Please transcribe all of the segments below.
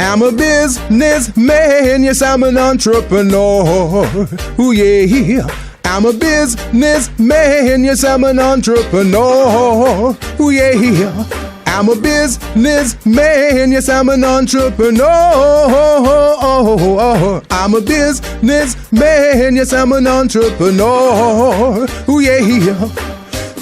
I'm a businessman, yes, I'm an entrepreneur. Ooh, yeah. I'm a businessman, yes, I'm an entrepreneur. Ooh, yeah. I'm a businessman, yes, I'm an entrepreneur. I'm a businessman, yes, I'm an entrepreneur. Ooh, yeah.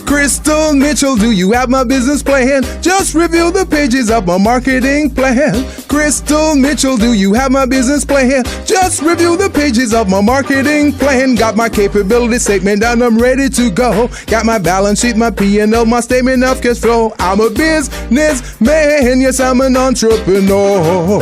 Crystal Mitchell, do you have my business plan? Just review the pages of my marketing plan. Crystal Mitchell, do you have my business plan? Just review the pages of my marketing plan. Got my capability statement and I'm ready to go. Got my balance sheet, my P&L, my statement of cash flow. I'm a businessman, yes, I'm an entrepreneur.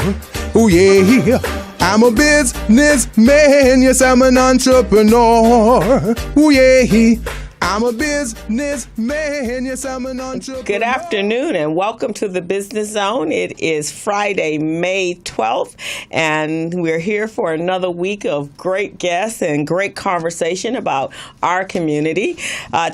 Oh yeah. I'm a businessman, yes, I'm an entrepreneur. Oh yeah. I'm a businessman, yes, I'm an entrepreneur. Good afternoon and welcome to the Business Zone. It is Friday, May 12th, and we're here for another week of great guests and great conversation about our community.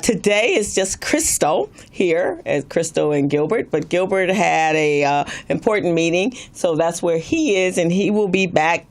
Today is just Crystal here, as Crystal and Gilbert, but Gilbert had a important meeting, so that's where he is, and he will be back.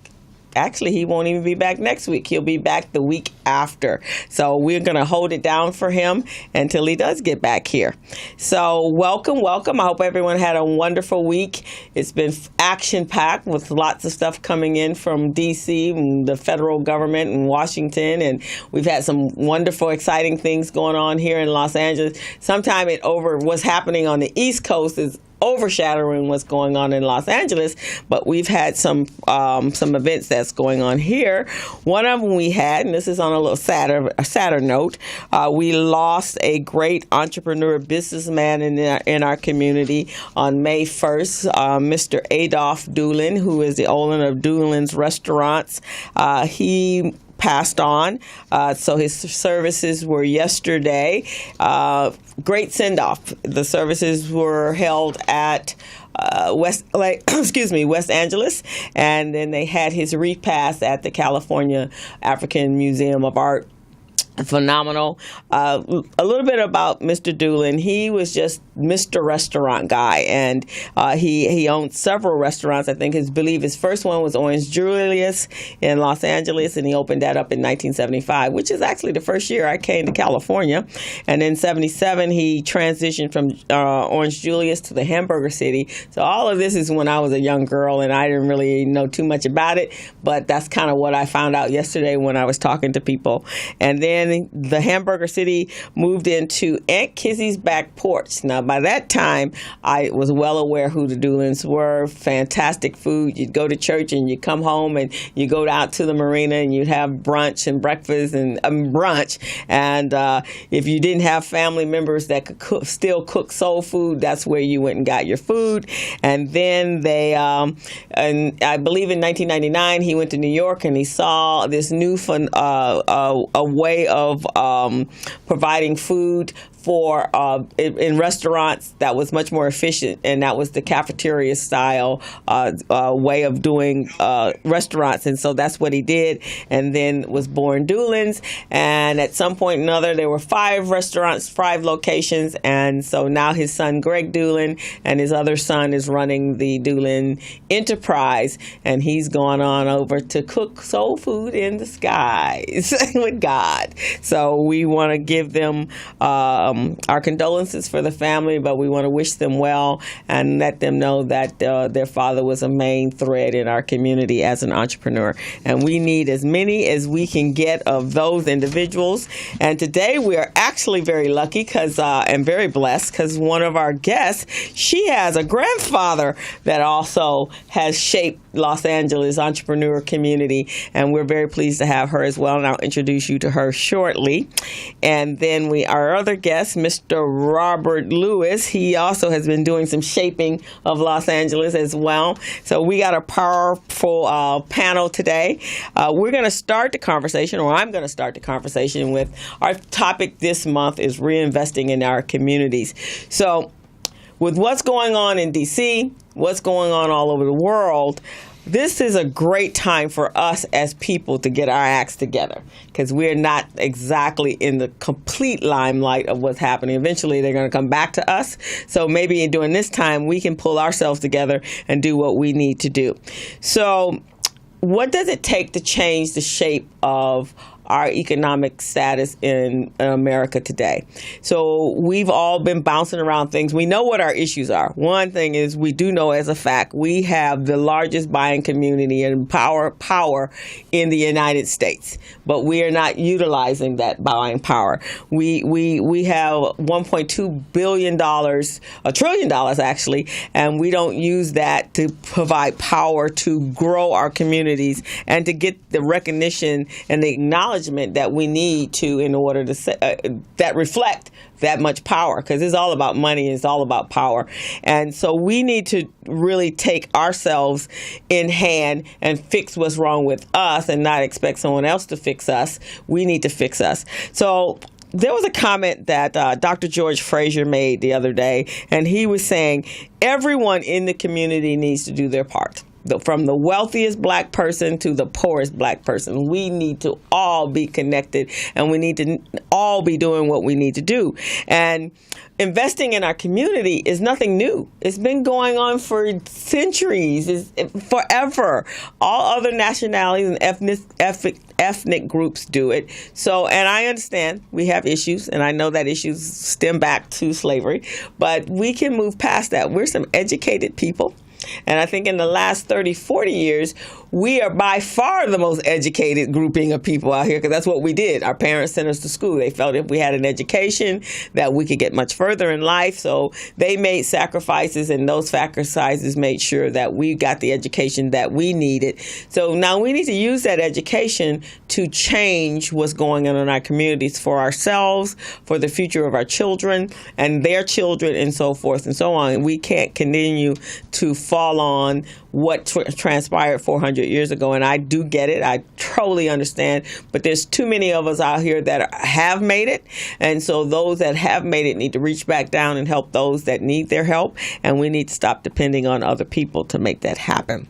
Actually, he won't even be back next week. He'll be back the week after. So we're going to hold it down for him until he does get back here. So welcome. I hope everyone had a wonderful week. It's been action-packed with lots of stuff coming in from D.C., and the federal government, and Washington. And we've had some wonderful, exciting things going on here in Los Angeles. Sometime what's happening on the East Coast is overshadowing what's going on in Los Angeles, but we've had some events that's going on here. One of them we had, and this is on a little sadder note, we lost a great entrepreneur businessman in our community on May 1st, Mr. Adolph Doolin, who is the owner of Doolin's Restaurants. He passed on, so his services were yesterday. Great send-off. The services were held at West Angeles, and then they had his repast at the California African Museum of Art. Phenomenal. A little bit about Mr. Doolin. He was just Mr. Restaurant guy, and he owned several restaurants. I believe his first one was Orange Julius in Los Angeles, and he opened that up in 1975, which is actually the first year I came to California. And in 77, he transitioned from Orange Julius to the Hamburger City. So all of this is when I was a young girl, and I didn't really know too much about it, but that's kind of what I found out yesterday when I was talking to people. And then the Hamburger City moved into Aunt Kizzy's back porch. Now, by that time, I was well aware who the Doolins were. Fantastic food. You'd go to church and you'd come home and you go out to the marina and you'd have brunch and breakfast and brunch. And if you didn't have family members that could still cook soul food, that's where you went and got your food. And then they, and I believe in 1999, he went to New York and he saw this new a way of providing food for in restaurants that was much more efficient, and that was the cafeteria style way of doing restaurants. And so that's what he did, and then was born Doolin's. And at some point or another, there were 5 restaurants, 5 locations, and so now his son Greg Doolin and his other son is running the Doolin Enterprise, and he's gone on over to cook soul food in the skies with God. So we want to give them our condolences for the family, but we want to wish them well and let them know that their father was a main thread in our community as an entrepreneur. And we need as many as we can get of those individuals. And today we are actually very lucky and very blessed because one of our guests, she has a grandfather that also has shaped Los Angeles entrepreneur community, and we're very pleased to have her as well, and I'll introduce you to her shortly. And then our other guest, Mr. Robert Lewis, he also has been doing some shaping of Los Angeles as well. So we got a powerful panel today. We're going to start the conversation, or I'm going to start the conversation with our topic this month is reinvesting in our communities. So with what's going on in D.C., what's going on all over the world, this is a great time for us as people to get our acts together, because we're not exactly in the complete limelight of what's happening. Eventually, they're going to come back to us. So maybe during this time, we can pull ourselves together and do what we need to do. So what does it take to change the shape of our economic status in America today? So we've all been bouncing around things. We know what our issues are. One thing is, we do know as a fact, we have the largest buying community and power in the United States, but we are not utilizing that buying power. We have $1.2 billion, $1 trillion actually, and we don't use that to provide power to grow our communities and to get the recognition and the acknowledgement that we need to, in order to that reflect that much power, because it's all about money, it's all about power. And so we need to really take ourselves in hand and fix what's wrong with us and not expect someone else to fix us. We need to fix us. So there was a comment that Dr. George Fraser made the other day, and he was saying everyone in the community needs to do their part. From the wealthiest black person to the poorest black person, we need to all be connected, and we need to all be doing what we need to do. And investing in our community is nothing new. It's been going on for centuries, forever. All other nationalities and ethnic groups do it. So, and I understand we have issues, and I know that issues stem back to slavery, but we can move past that. We're some educated people. And I think in the last 30, 40 years, we are by far the most educated grouping of people out here, because that's what we did. Our parents sent us to school. They felt if we had an education that we could get much further in life. So they made sacrifices, and those sacrifices made sure that we got the education that we needed. So now we need to use that education to change what's going on in our communities for ourselves, for the future of our children and their children, and so forth and so on. We can't continue to fall on what transpired 400 years ago. And I do get it. I totally understand. But there's too many of us out here that have made it. And so those that have made it need to reach back down and help those that need their help. And we need to stop depending on other people to make that happen.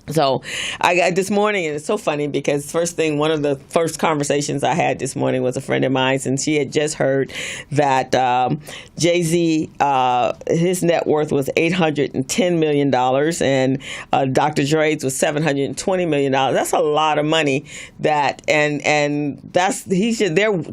So I got this morning, and it's so funny because one of the first conversations I had this morning was a friend of mine, and she had just heard that Jay-Z, his net worth was $810 million, and Dr. Dre's was $720 million. That's a lot of money. They're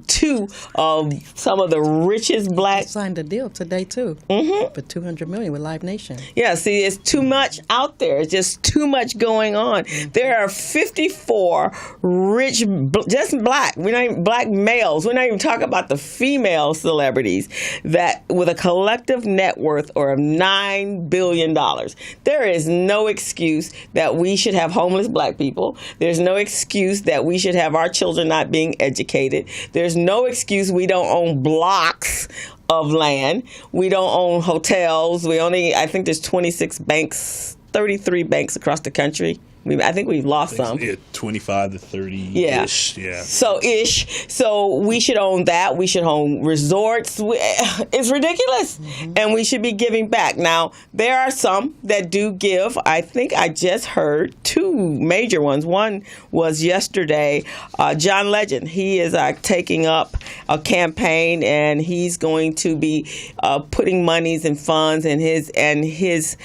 two of some of the richest black. They signed a deal today too, for $200 million with Live Nation. Yeah, see, it's too much out there. It's just too much going on. There are 54 rich, just black, we're not even black males. We're not even talking about the female celebrities that with a collective net worth of $9 billion. There is no excuse that we should have homeless black people. There's no excuse that we should have our children not being educated. There's no excuse we don't own blocks of land. We don't own hotels. I think there's 26 banks, 33 banks across the country. I think we've lost some. 25 to 30-ish. Yeah. So we should own that. We should own resorts. It's ridiculous. And we should be giving back. Now, there are some that do give. I think I just heard two major ones. One was yesterday, John Legend. He is taking up a campaign, and he's going to be putting monies and funds and his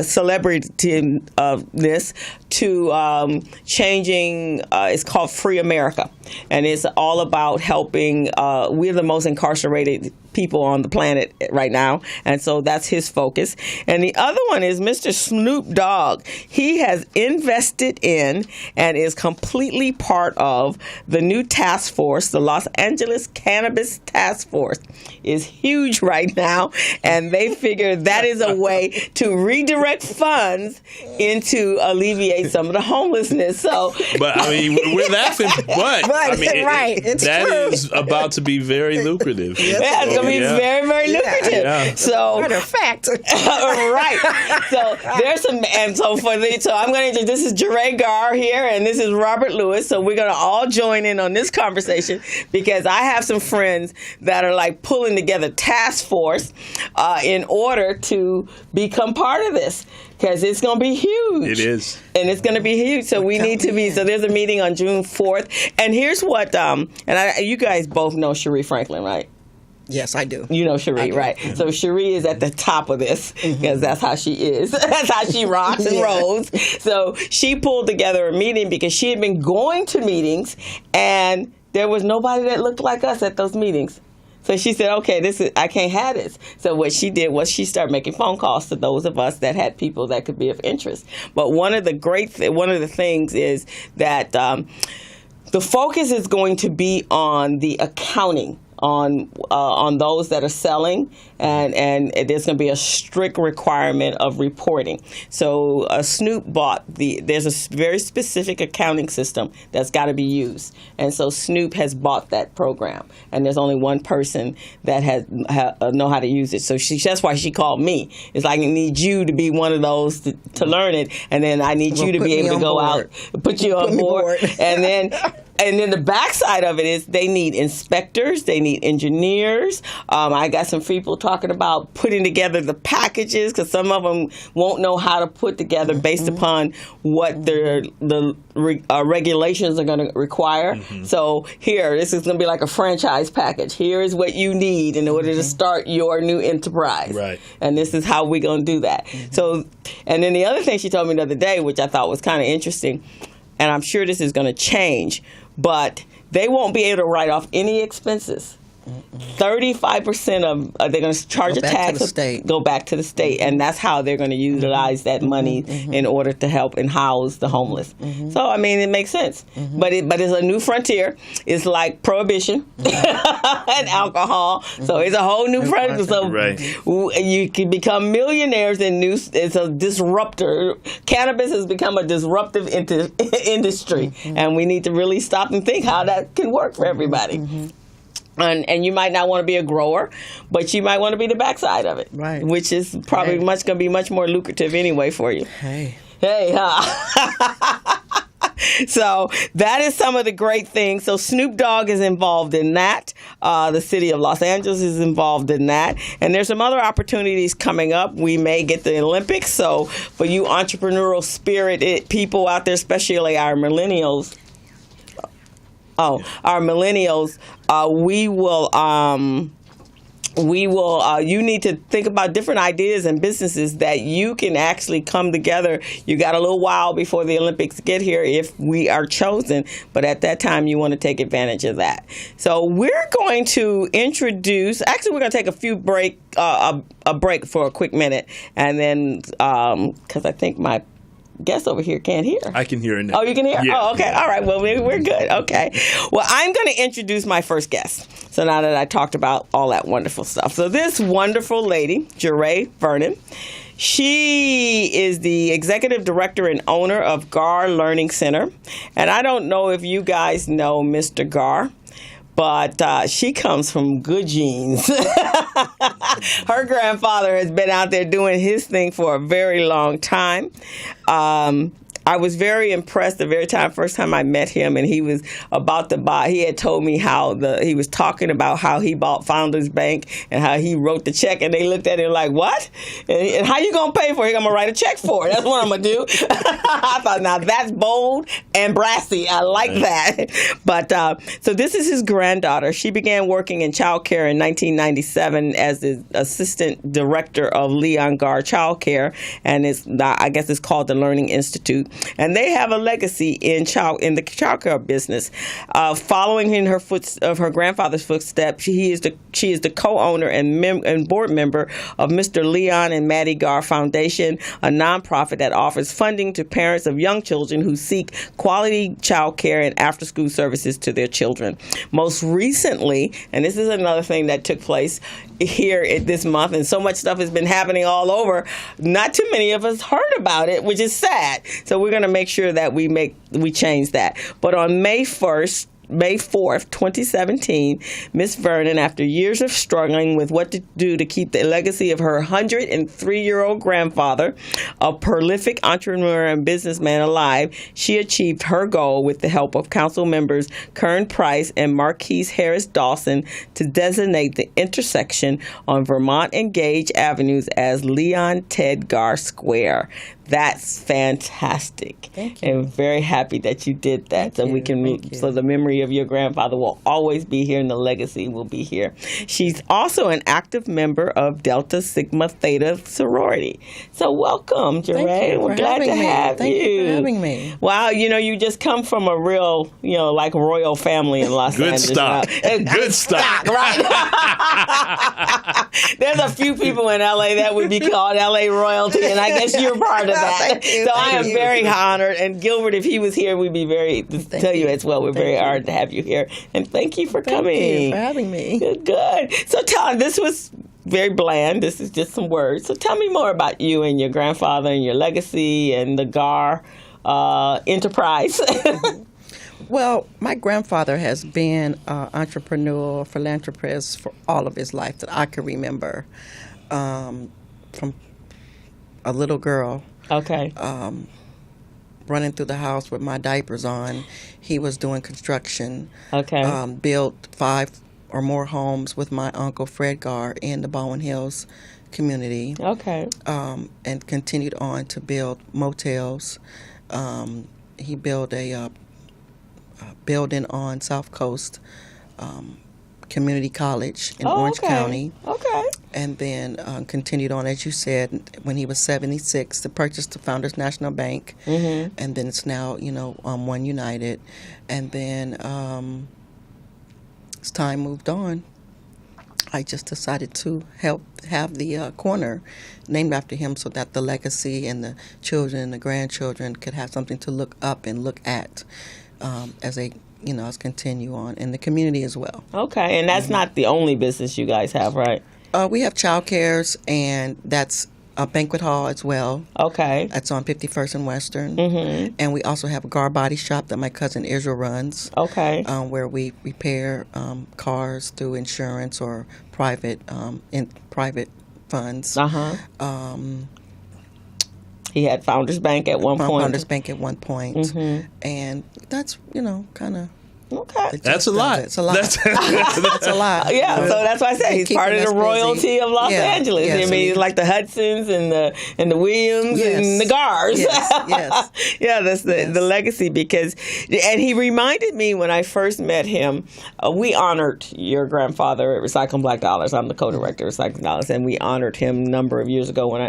celebrity-ness to changing, it's called Free America. And it's all about helping, we're the most incarcerated people on the planet right now. And so that's his focus. And the other one is Mr. Snoop Dogg. He has invested in and is completely part of the new task force. The Los Angeles Cannabis Task Force is huge right now. And they figure that is a way to redirect funds into alleviate some of the homelessness. So, but I mean, we're laughing, but I mean, right. that is about to be very lucrative. Yeah, to be very, very lucrative. Yeah. So, Matter of fact. right. So there's some, and so so I'm going to introduce, this is Gerae Garr here, and this is Robert Lewis. So we're going to all join in on this conversation because I have some friends that are like pulling together task force in order to become part of this. Because it's going to be huge. It is. And it's going to be huge. So we need to be, so there's a meeting on June 4th. And here's what, you guys both know Cherie Franklin, right? Yes, I do. You know Cherie, right? Mm-hmm. So Cherie is at the top of this because that's how she is. That's how she rocks and rolls. So she pulled together a meeting because she had been going to meetings and there was nobody that looked like us at those meetings. So she said, okay, I can't have this. So what she did was she started making phone calls to those of us that had people that could be of interest. But one of the things is that the focus is going to be on the accounting, on those that are selling, and there's going to be a strict requirement of reporting. So Snoop there's a very specific accounting system that's got to be used, and so Snoop has bought that program, and there's only one person that know how to use it. So that's why she called me. It's like, I need you to be one of those to learn it, and then I need you to be able to go out, put you on board, and then the backside of it is they need inspectors, they need engineers. I got some people talking about putting together the packages because some of them won't know how to put together based upon what the regulations are going to require. So this is going to be like a franchise package. Here is what you need in order to start your new enterprise. Right. And this is how we're going to do that. So, and then the other thing she told me the other day, which I thought was kind of interesting, and I'm sure this is going to change, but they won't be able to write off any expenses. 35% of they're going to charge a tax, go back to the state, and that's how they're going to utilize that money in order to help and house the homeless. So I mean, it makes sense, but it's a new frontier. It's like prohibition and alcohol, so it's a whole new frontier. So you can become millionaires in it's a disruptor. Cannabis has become a disruptive industry, and we need to really stop and think how that can work for everybody. And you might not want to be a grower, but you might want to be the backside of it, right? Which is probably going to be much more lucrative anyway for you. Hey, So that is some of the great things. So Snoop Dogg is involved in that. The city of Los Angeles is involved in that. And there's some other opportunities coming up. We may get the Olympics. So for you entrepreneurial spirited people out there, especially our millennials, you need to think about different ideas and businesses that you can actually come together. You got a little while before the Olympics get here if we are chosen, but at that time you want to take advantage of that. So we're going to introduce, actually we're going to take a break for a quick minute, and then because I think my guest over here can't hear. I can hear it now. Oh, you can hear? Yeah. Oh, okay. All right. Well, we're good. Okay. Well, I'm going to introduce my first guest. So now that I talked about all that wonderful stuff. So this wonderful lady, Gerae Vernon, she is the executive director and owner of Garr Learning Center. And I don't know if you guys know Mr. Garr, but she comes from good genes. Her grandfather has been out there doing his thing for a very long time. I was very impressed the first time I met him, and he was about to buy. He had told me he was talking about how he bought Founders Bank and how he wrote the check, and they looked at him like, "What? And how you gonna pay for it? I'm gonna write a check for it. That's what I'm gonna do." I thought, now that's bold and brassy. I like that. But so this is his granddaughter. She began working in child care in 1997 as the assistant director of Leon Garr Child Care, and I guess it's called the Learning Institute. And they have a legacy in the child care business. Following in her grandfather's footsteps, she is the co-owner and board member of Mr. Leon and Maddie Garr Foundation, a nonprofit that offers funding to parents of young children who seek quality child care and after-school services to their children. Most recently, and this is another thing that took place here this month, and so much stuff has been happening all over, not too many of us heard about it, which is sad. So we're going to make sure that we change that. But on May 1st, May 4th, 2017, Miss Vernon, after years of struggling with what to do to keep the legacy of her 103-year-old grandfather, a prolific entrepreneur and businessman, alive, she achieved her goal with the help of council members Kern Price and Marquise Harris Dawson to designate the intersection on Vermont and Gage Avenues as Leon Ted Garr Square. That's fantastic. Thank you. And very happy that you did that. Thank you. So the memory of your grandfather will always be here and the legacy will be here. She's also an active member of Delta Sigma Theta sorority. So welcome, Gerae. Thank you We're for glad to having me. have Thank you. you for having me. Wow, you just come from a real, like royal family in Los Good Angeles. stock. Good stock. Right? There's a few people in LA that would be called LA royalty, and I guess you're part of that. Thank you. So I am Thank you. very honored. And Gilbert, if he was here, we'd be tell you as well. We're very honored to have you here. And thank you for coming. Thank you for having me. Good. So this was very bland. This is just some words. So tell me more about you and your grandfather and your legacy and the Garr enterprise. Well, my grandfather has been an entrepreneur, philanthropist for all of his life that I can remember. From a little girl. Okay. Running through the house with my diapers on. He was doing construction. Okay. Built 5 or more homes with my uncle Fred Garr in the Bowen Hills community. Okay. And continued on to build motels. He built a building on South Coast Community College in Orange County. Okay. And then continued on, as you said, when he was 76, to purchase the Founders National Bank. Mm-hmm. And then it's now, One United. And then as time moved on, I just decided to help have the corner named after him so that the legacy and the children and the grandchildren could have something to look up and look at as they as continue on in the community as well. Okay, and that's not the only business you guys have, right? We have child cares, and that's a banquet hall as well. Okay. That's on 51st and Western. Mm-hmm. And we also have a Garr body shop that my cousin Israel runs. Okay. Where we repair cars through insurance or private funds. Uh-huh. He had Founders Bank at one point. Founders Bank at one point. Mm-hmm. And that's, kind of... Okay. That's a lot. It's a lot. That's a lot. Yeah, so that's why I say he's part of the royalty of Los Angeles. Yes, I mean, he's like the Hudsons and the Williams and the Garrs. Yes. Yeah, that's the legacy and he reminded me when I first met him, we honored your grandfather at Recycling Black Dollars. I'm the co-director of Recycling Dollars, and we honored him a number of years ago when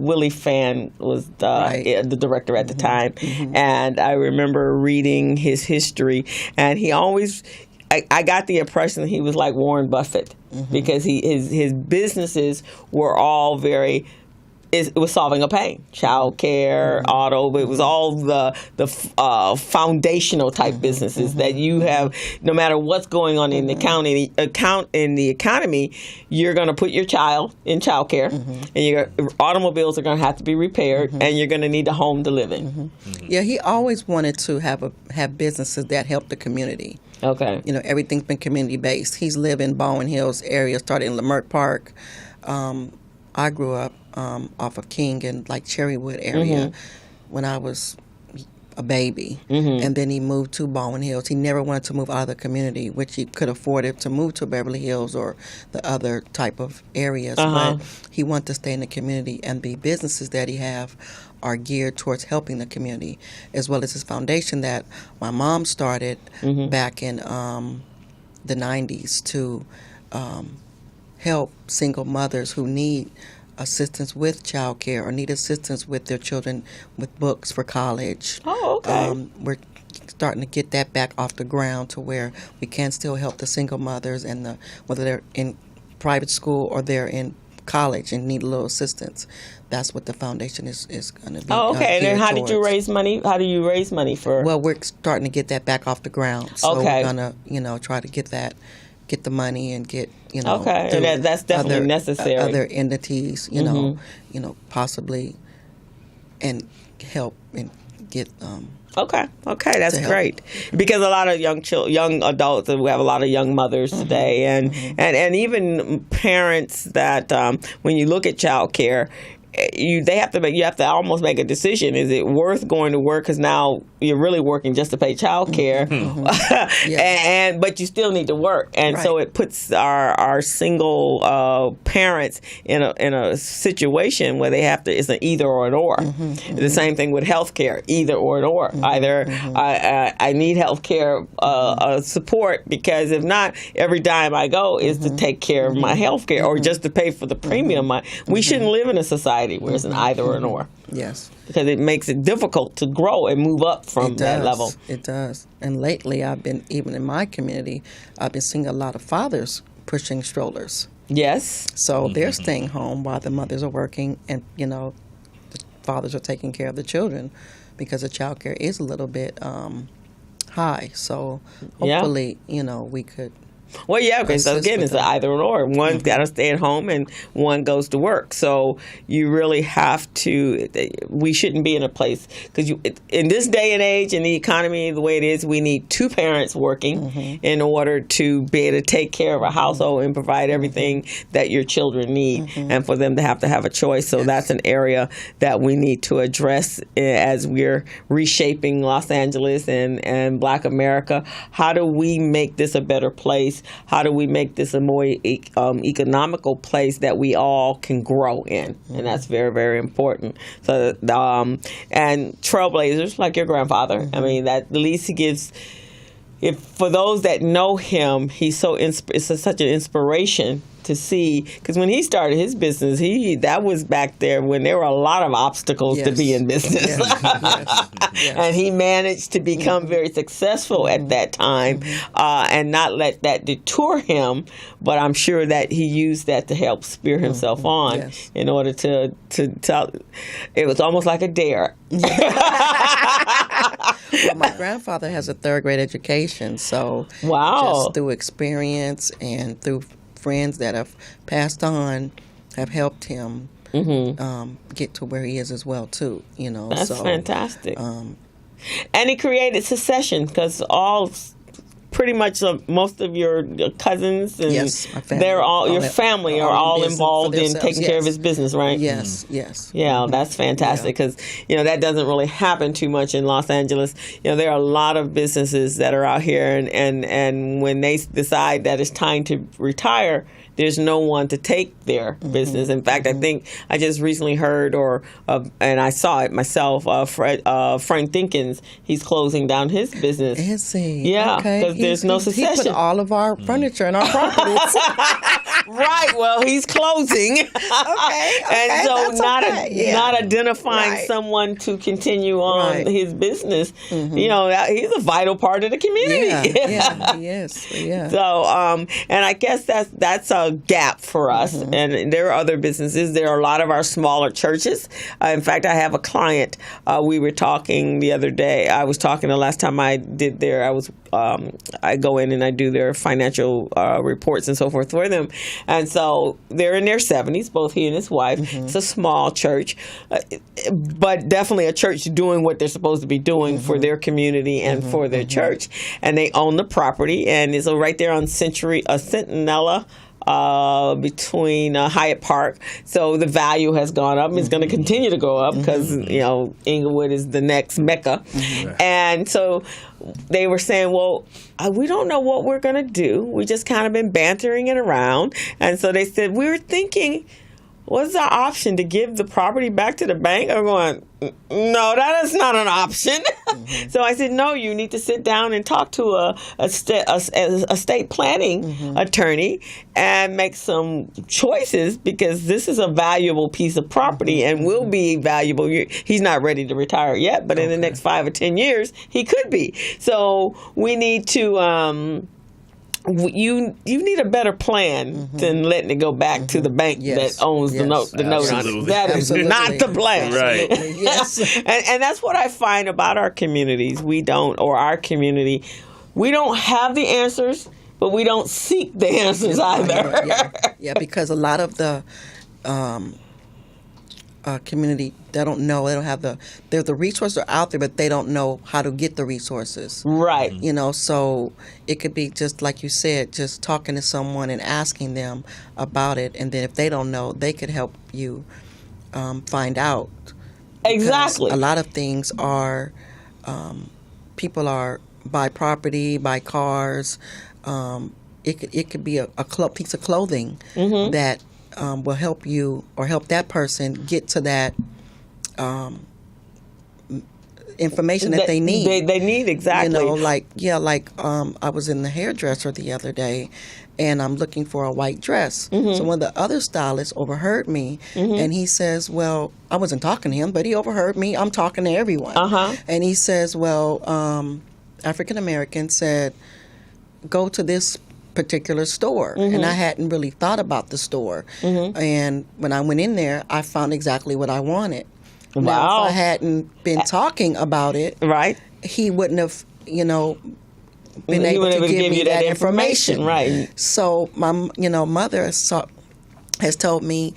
Willie Fan was the director at the time. Mm-hmm. And I remember reading his history. And he always, I got the impression that he was like Warren Buffett, mm-hmm. because his businesses were all it was solving a pain. Child care, mm-hmm. auto, but it was all the foundational type businesses mm-hmm. that you have. No matter what's going on in the economy, you're going to put your child in child care, mm-hmm. and your automobiles are going to have to be repaired, mm-hmm. and you're going to need a home to live in. Mm-hmm. Mm-hmm. Yeah, he always wanted to have businesses that help the community. Okay. Everything's been community based. He's lived in Bowen Hills area, started in Leimert Park. I grew up off of King and Cherrywood area mm-hmm. when I was a baby. Mm-hmm. And then he moved to Bowen Hills. He never wanted to move out of the community, which he could afford it to move to Beverly Hills or the other type of areas. Uh-huh. But he wanted to stay in the community, and the businesses that he have are geared towards helping the community, as well as his foundation that my mom started mm-hmm. back in the 90s to help single mothers who need assistance with child care or need assistance with their children with books for college. Oh, okay. We're starting to get that back off the ground to where we can still help the single mothers and whether they're in private school or they're in college and need a little assistance. That's what the foundation is going to be. Oh, okay. And then how did you raise money? How do you raise money for? Well, we're starting to get that back off the ground. So we're going to, try to get the money and get, okay, and that's definitely necessary. Other entities, mm-hmm. Possibly, and help and get. Okay, that's great. Because a lot of young adults, we have a lot of young mothers today, and even parents that when you look at child care, you have to almost make a decision. Is it worth going to work? Because now you're really working just to pay child care, but you still need to work, and so it puts our single parents in a situation where they have to. It's an either or an or. The same thing with health care, either or an or. Either I need health care support, because if not, every dime I go is to take care of my health care or just to pay for the premium. We shouldn't live in a society where it's an either or an or. Yes. Because it makes it difficult to grow and move up from that level. It does. And lately, even in my community, I've been seeing a lot of fathers pushing strollers. Yes. So they're staying home while the mothers are working, and, the fathers are taking care of the children, because the child care is a little bit high. So hopefully, we could. Well, yeah, because again, it's either or. One's got to stay at home and one goes to work. So you really have to, we shouldn't be in a place, because in this day and age, in the economy the way it is, we need two parents working in order to be able to take care of a household and provide everything that your children need, and for them to have a choice. So that's an area that we need to address as we're reshaping Los Angeles and Black America. How do we make this a better place? How do we make this a more economical place that we all can grow in? And that's very, very important. So, and trailblazers like your grandfather. I mean, that at least he gives. For those that know him, he's it's such an inspiration to see, because when he started his business, that was back there when there were a lot of obstacles to be in business. And he managed to become very successful at that time, and not let that deter him, but I'm sure that he used that to help spear himself on in order to tell. It was almost like a dare. Well, my grandfather has a third-grade education, so just through experience and through friends that have passed on have helped him get to where he is as well, too. That's fantastic. And he created Succession, because pretty much most of your cousins and they're all your family are all involved in taking care of his business, right? Yes. Yeah, that's fantastic, because that doesn't really happen too much in Los Angeles. There are a lot of businesses that are out here, and when they decide that it's time to retire, there's no one to take their business. In fact, I think I just recently heard, and I saw it myself, Frank Dinkins, he's closing down his business. Is he? Yeah, because there's no succession. He put all of our furniture in our properties. Right. Well, he's closing. And so not identifying someone to continue on his business. He's a vital part of the community. Yeah, he is. Yeah. So, and I guess that's a gap for us. And there are other businesses. There are a lot of our smaller churches. In fact, I have a client. We were talking the other day. I was talking the last time I did I go in and I do their financial reports and so forth for them. And so they're in their 70s, both he and his wife. It's a small church, but definitely a church doing what they're supposed to be doing for their community and for their church. And they own the property, and it's right there on Centinela. Between Hyatt Park. So the value has gone up. It's going to continue to go up because, Inglewood is the next Mecca. And so they were saying, well, we don't know what we're going to do. We just kind of been bantering it around. And so they said, we were thinking, what's our option, to give the property back to the bank? I'm going, no, that is not an option. So I said, no, you need to sit down and talk to a estate planning attorney and make some choices, because this is a valuable piece of property and will be valuable. He's not ready to retire yet, but in the next 5 or 10 years, he could be. So we need to... You need a better plan than letting it go back to the bank that owns the note on it. That is not the plan. Right. Yes. And that's what I find about our communities. We don't have the answers, but we don't seek the answers either. Yeah, because a lot of the community, they don't know, they don't have the resources are out there, but they don't know how to get the resources. Right. You know, so it could be just like you said, just talking to someone and asking them about it, and then if they don't know, they could help you find out. Exactly. A lot of things are, people are buy property, buy cars. It could be a piece of clothing that will help you or help that person get to that information that they need. They need, exactly. You know, I was in the hairdresser the other day, and I'm looking for a white dress. So one of the other stylists overheard me, and he says, well, I wasn't talking to him, but he overheard me. I'm talking to everyone. And he says, well, African American said, go to this particular store. And I hadn't really thought about the store. And when I went in there, I found exactly what I wanted. Wow. Now, if I hadn't been talking about it, right, he wouldn't have, been able to give me that information. Right. So my, mother has told me,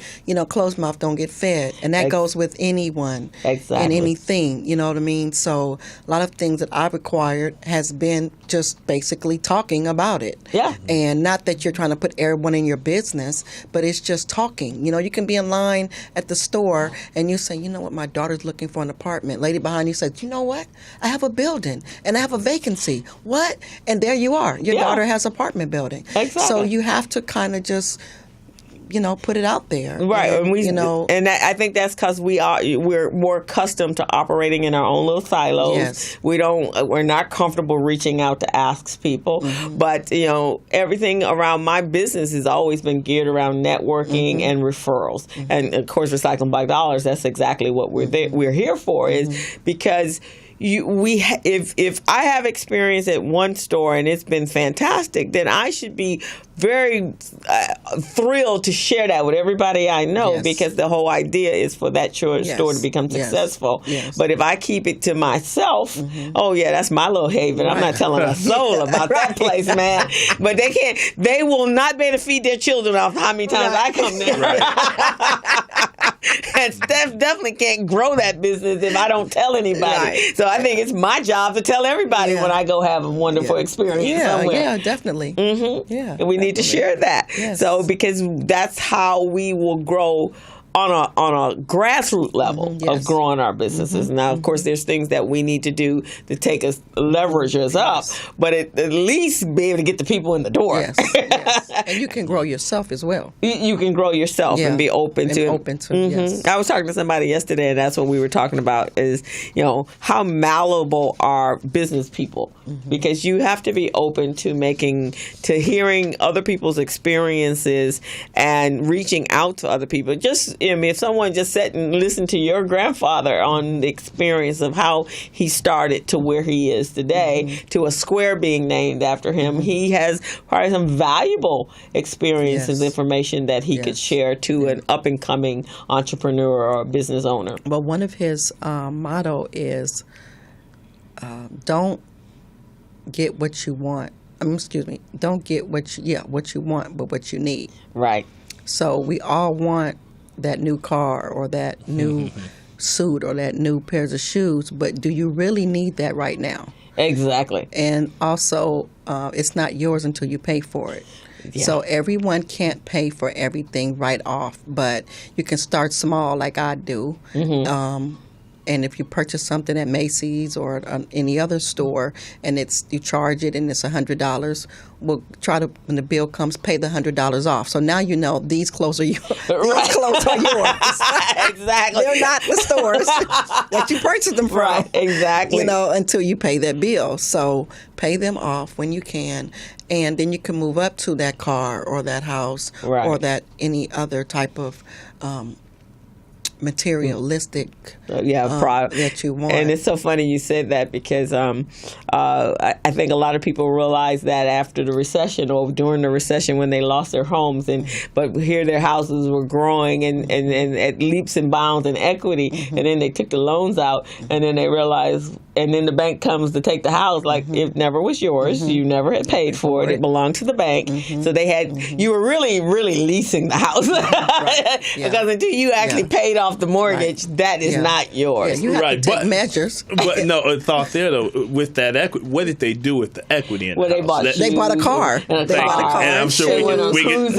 closed mouth don't get fed. And that goes with anyone and anything, you know what I mean? So a lot of things that I've acquired has been just basically talking about it. Yeah. And not that you're trying to put everyone in your business, but it's just talking. You can be in line at the store and you say, you know what, my daughter's looking for an apartment. Lady behind you says, you know what, I have a building and I have a vacancy. What? And there you are. Your daughter has an apartment building. Exactly. So you have to kind of just put it out there. Right. And and I think that's because we're more accustomed to operating in our own little silos. Yes. We're not comfortable reaching out to ask people. But, everything around my business has always been geared around networking and referrals. And of course, Recycling Black Dollars, that's exactly what we're here for, is because if I have experience at one store and it's been fantastic, then I should be very thrilled to share that with everybody I know, because the whole idea is for that store to become successful. But if I keep it to myself, that's my little haven. I'm not telling a soul about that place, man. But they will not be able to feed their children off how many times I come there. And Steph definitely can't grow that business if I don't tell anybody. So I think it's my job to tell everybody when I go have a wonderful experience somewhere. Yeah, definitely. Yeah, and we need to share that. So because that's how we will grow on a grassroots level of growing our businesses. Now, of course, there's things that we need to do to take us, leverage us up, but at least be able to get the people in the door. And you can grow yourself as well. You can grow yourself and be open to. I was talking to somebody yesterday, and that's what we were talking about is, how malleable are business people? Because you have to be open to hearing other people's experiences and reaching out to other people. If someone just sat and listened to your grandfather on the experience of how he started to where he is today, to a square being named after him, he has probably some valuable experiences, information that he could share to an up-and-coming entrepreneur or business owner. Well, one of his motto is, don't get what you want. Don't get what you want, but what you need. Right. So we all want that new car or that new suit or that new pairs of shoes, but do you really need that right now? Exactly. And also, it's not yours until you pay for it. Yeah. So everyone can't pay for everything right off, but you can start small like I do. And if you purchase something at Macy's or any other store, and you charge it and it's $100, we'll try to, when the bill comes, pay the $100 off. So now you know these clothes are yours. These clothes are yours. Exactly. They're not the stores that you purchased them from. Right. Exactly. Until you pay that bill. So pay them off when you can, and then you can move up to that car or that house or that any other type of materialistic product that you want. And it's so funny you said that because I think a lot of people realize that after the recession or during the recession when they lost their homes, but here their houses were growing and at leaps and bounds in equity, and then they took the loans out, and then they realized, and then the bank comes to take the house, like it never was yours, you never had paid for it, it belonged to the bank, so they had, you were really, really leasing the house because until you actually paid off off the mortgage, that is not yours. Yeah, you have to take measures. But no, a thought there though, with that equity, what did they do with the equity in the house? They bought a car. And I'm sure we can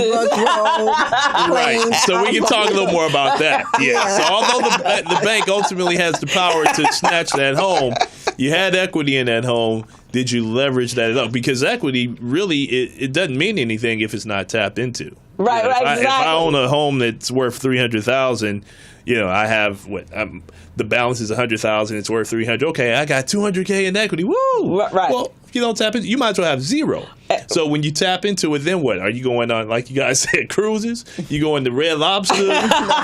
right. So we can talk a little more about that. Yeah. So although the bank ultimately has the power to snatch that home, you had equity in that home. Did you leverage that up? Because equity really it doesn't mean anything if it's not tapped into. Right, exactly. If I own a home that's worth $300,000, I have the balance is $100,000. It's worth $300,000. Okay, I got $200K in equity. Woo! Right. Well, if you don't tap into, you might as well have zero. So when you tap into it, then what? Are you going on, like you guys said, cruises? You going to Red Lobster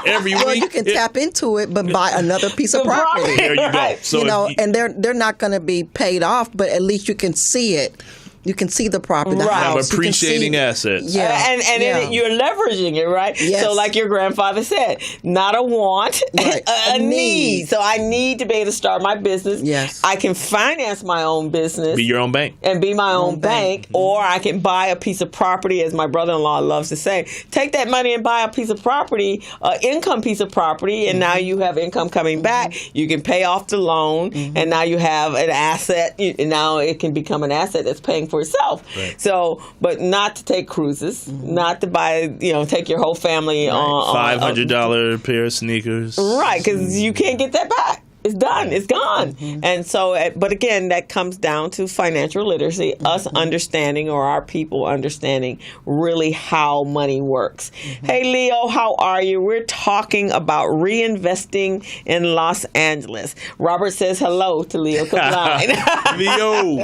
every week? Well, you can tap into it, but buy another piece of property. There you go. So and they're not going to be paid off, but at least you can see it. You can see the property, the house. I'm appreciating assets. Yeah. And you're leveraging it, right? Yes. So like your grandfather said, not a want, a need. So I need to be able to start my business. Yes. I can finance my own business. Be your own bank. And be my own bank. Or I can buy a piece of property, as my brother-in-law loves to say. Take that money and buy a piece of property, an income piece of property, and now you have income coming back. You can pay off the loan, and now you have an asset. Now it can become an asset that's paying for itself. Right. So, but not to take cruises, not to buy, take your whole family on $500 pair of sneakers. Right, because you can't get that back. It's done. It's gone. And so, but again, that comes down to financial literacy, us understanding, or our people understanding really how money works. Hey, Leo, how are you? We're talking about reinvesting in Los Angeles. Robert says hello to Leo Kaplan. Leo.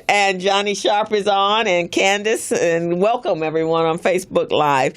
And Johnny Sharp is on, and Candace, and welcome everyone on Facebook Live.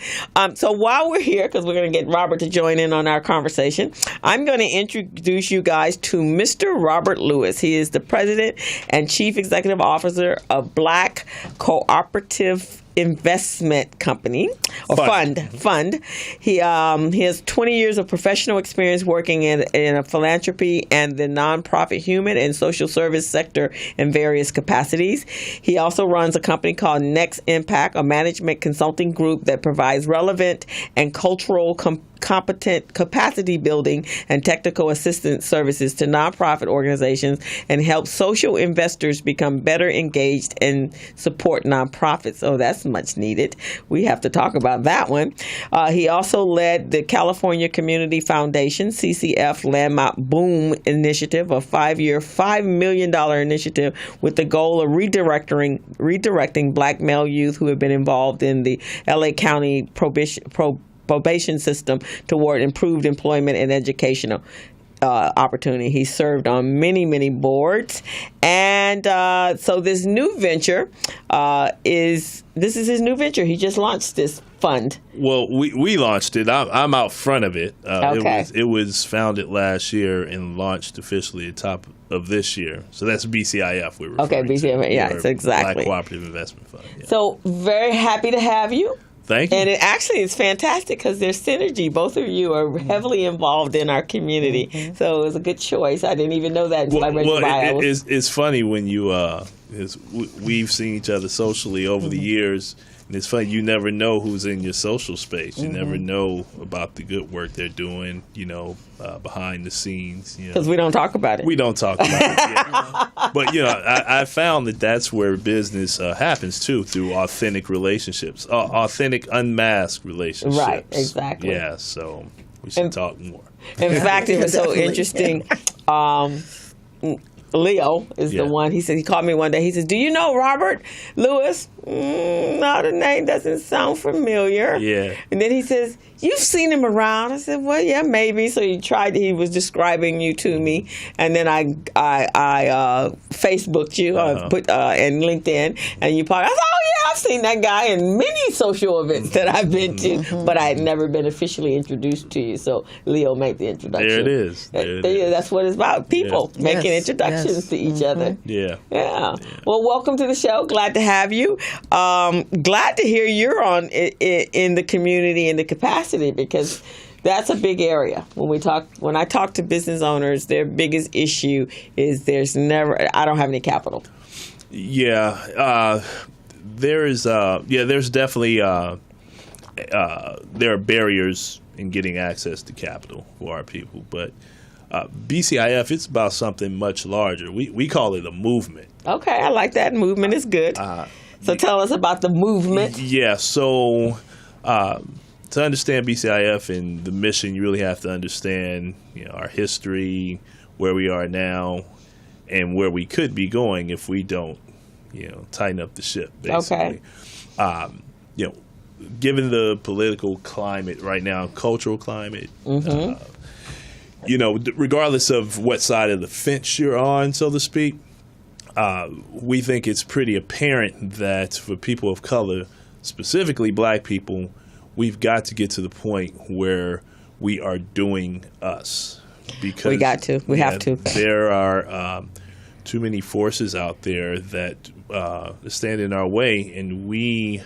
So while we're here, because we're going to get Robert to join in on our conversation, I'm going to introduce you guys to Mr. Robert Lewis. He is the president and chief executive officer of Black Cooperative Investment Company or Fund. He has 20 years of professional experience working in a philanthropy and the nonprofit human and social service sector in various capacities. He also runs a company called Next Impact, a management consulting group that provides relevant and cultural competent capacity building and technical assistance services to nonprofit organizations and help social investors become better engaged and support nonprofits. Oh, that's much needed. We have to talk about that one. He also led the California Community Foundation, CCF Landmark Boom Initiative, a 5-year, $5 million initiative with the goal of redirecting Black male youth who have been involved in the LA County probation system toward improved employment and educational opportunity. He served on many, many boards. And so this new venture is his new venture. He just launched this fund. Well, we launched it. I'm out front of it. Okay. It was founded last year and launched officially at the top of this year. So that's BCIF we were Okay, BCIF. Yes, exactly. Black Cooperative Investment Fund. Yeah. So very happy to have you. Thank you. And it actually is fantastic because there's synergy. Both of you are heavily involved in our community. So it was a good choice. I didn't even know that until I read your bio. It's funny when you, we've seen each other socially over the years. And it's funny, you never know who's in your social space. You never know about the good work they're doing, behind the scenes. Because we don't talk about it. We don't talk about it. Yeah. But, I found that that's where business happens, too, through authentic relationships, authentic, unmasked relationships. Right, exactly. Yeah, so we should talk more. In fact, it was so interesting. Leo is the one. He said, he called me one day. He says, "Do you know Robert Lewis?" No, the name doesn't sound familiar. Yeah. And then he says, "You've seen him around." I said, "Well, yeah, maybe." So he was describing you to me, and then I Facebooked you, put and LinkedIn, and you probably. I said, "Oh yeah, I've seen that guy in many social events that I've been to, but I had never been officially introduced to you." So Leo made the introduction. There it is. That's what it's about. People making introductions to each other. Yeah. Well, welcome to the show. Glad to have you. Glad to hear you're on in the community in the capacity, because that's a big area. When I talk to business owners, their biggest issue is I don't have any capital. Yeah. There's definitely there are barriers in getting access to capital for our people. But BCIF, it's about something much larger. We call it a movement. Okay, I like that. Movement is good. So tell us about the movement. Yeah, so to understand BCIF and the mission, you really have to understand our history, where we are now, and where we could be going if we don't tighten up the ship, basically. Okay. Given the political climate right now, cultural climate, regardless of what side of the fence you're on, so to speak, we think it's pretty apparent that for people of color, specifically black people, we've got to get to the point where we are doing us. Because we have to. There are too many forces out there that stand in our way, and we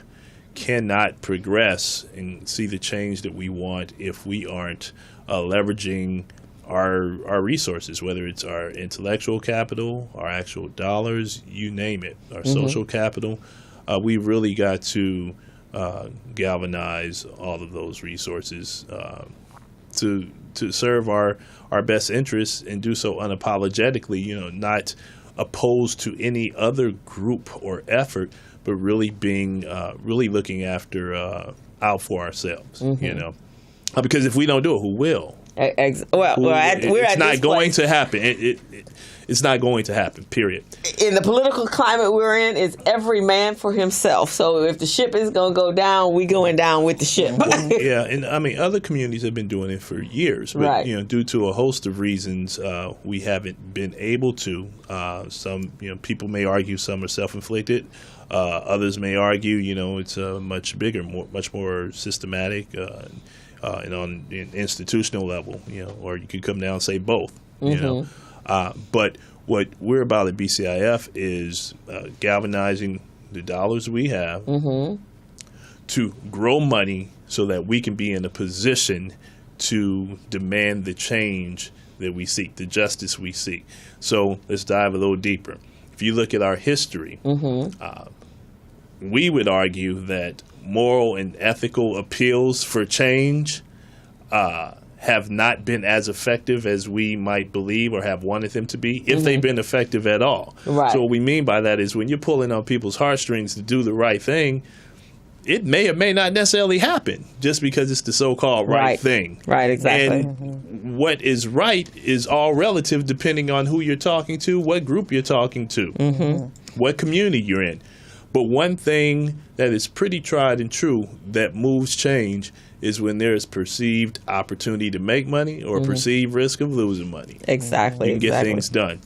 cannot progress and see the change that we want if we aren't leveraging our resources, whether it's our intellectual capital, our actual dollars, you name it, our social capital. We've really got to galvanize all of those resources to serve our best interests, and do so unapologetically, not opposed to any other group or effort, but really being really looking after out for ourselves, because if we don't do it, who will? It's not going to happen. It's not going to happen, period. In the political climate we're in, it's every man for himself. So if the ship is going to go down, we going down with the ship. Yeah, and I mean, other communities have been doing it for years. But, right. Due to a host of reasons, we haven't been able to. Some, people may argue some are self-inflicted. Others may argue, it's much bigger, much more systematic, and on an institutional level, or you could come down and say both, but what we're about at BCIF is galvanizing the dollars we have to grow money so that we can be in a position to demand the change that we seek, the justice we seek. So let's dive a little deeper. If you look at our history, we would argue that moral and ethical appeals for change have not been as effective as we might believe or have wanted them to be, if they've been effective at all. Right. So what we mean by that is when you're pulling on people's heartstrings to do the right thing, it may or may not necessarily happen just because it's the so-called right thing. Right, exactly. And what is right is all relative depending on who you're talking to, what group you're talking to, what community you're in. But one thing that is pretty tried and true that moves change is when there is perceived opportunity to make money or perceived risk of losing money. Exactly. You can get things done.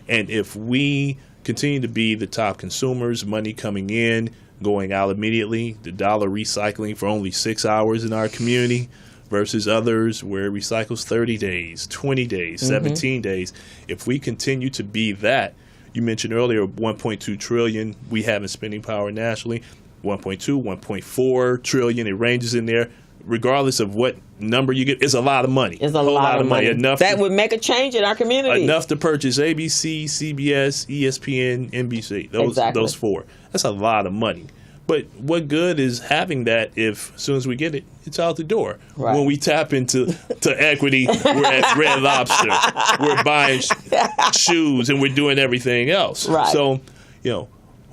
And if we continue to be the top consumers, money coming in, going out immediately, the dollar recycling for only 6 hours in our community versus others where it recycles 30 days, 20 days, 17 days. If we continue to be that, you mentioned earlier 1.2 trillion we have in spending power nationally, 1.2, 1.4 trillion, it ranges in there. Regardless of what number you get, it's a lot of money. It's a lot of money. Enough that would make a change in our community. Enough to purchase ABC, CBS, ESPN, NBC. Those four. That's a lot of money. But what good is having that if as soon as we get it, it's out the door? Right. When we tap into equity, we're at Red Lobster. We're buying shoes and we're doing everything else. Right. So,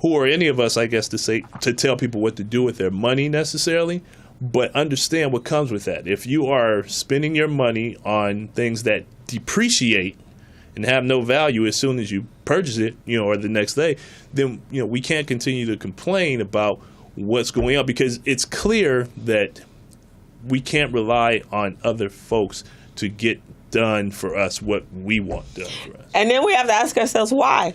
who are any of us, I guess, to tell people what to do with their money necessarily? But understand what comes with that. If you are spending your money on things that depreciate and have no value as soon as you purchase it, or the next day, then, we can't continue to complain about what's going on, because it's clear that we can't rely on other folks to get done for us what we want done for us. And then we have to ask ourselves why.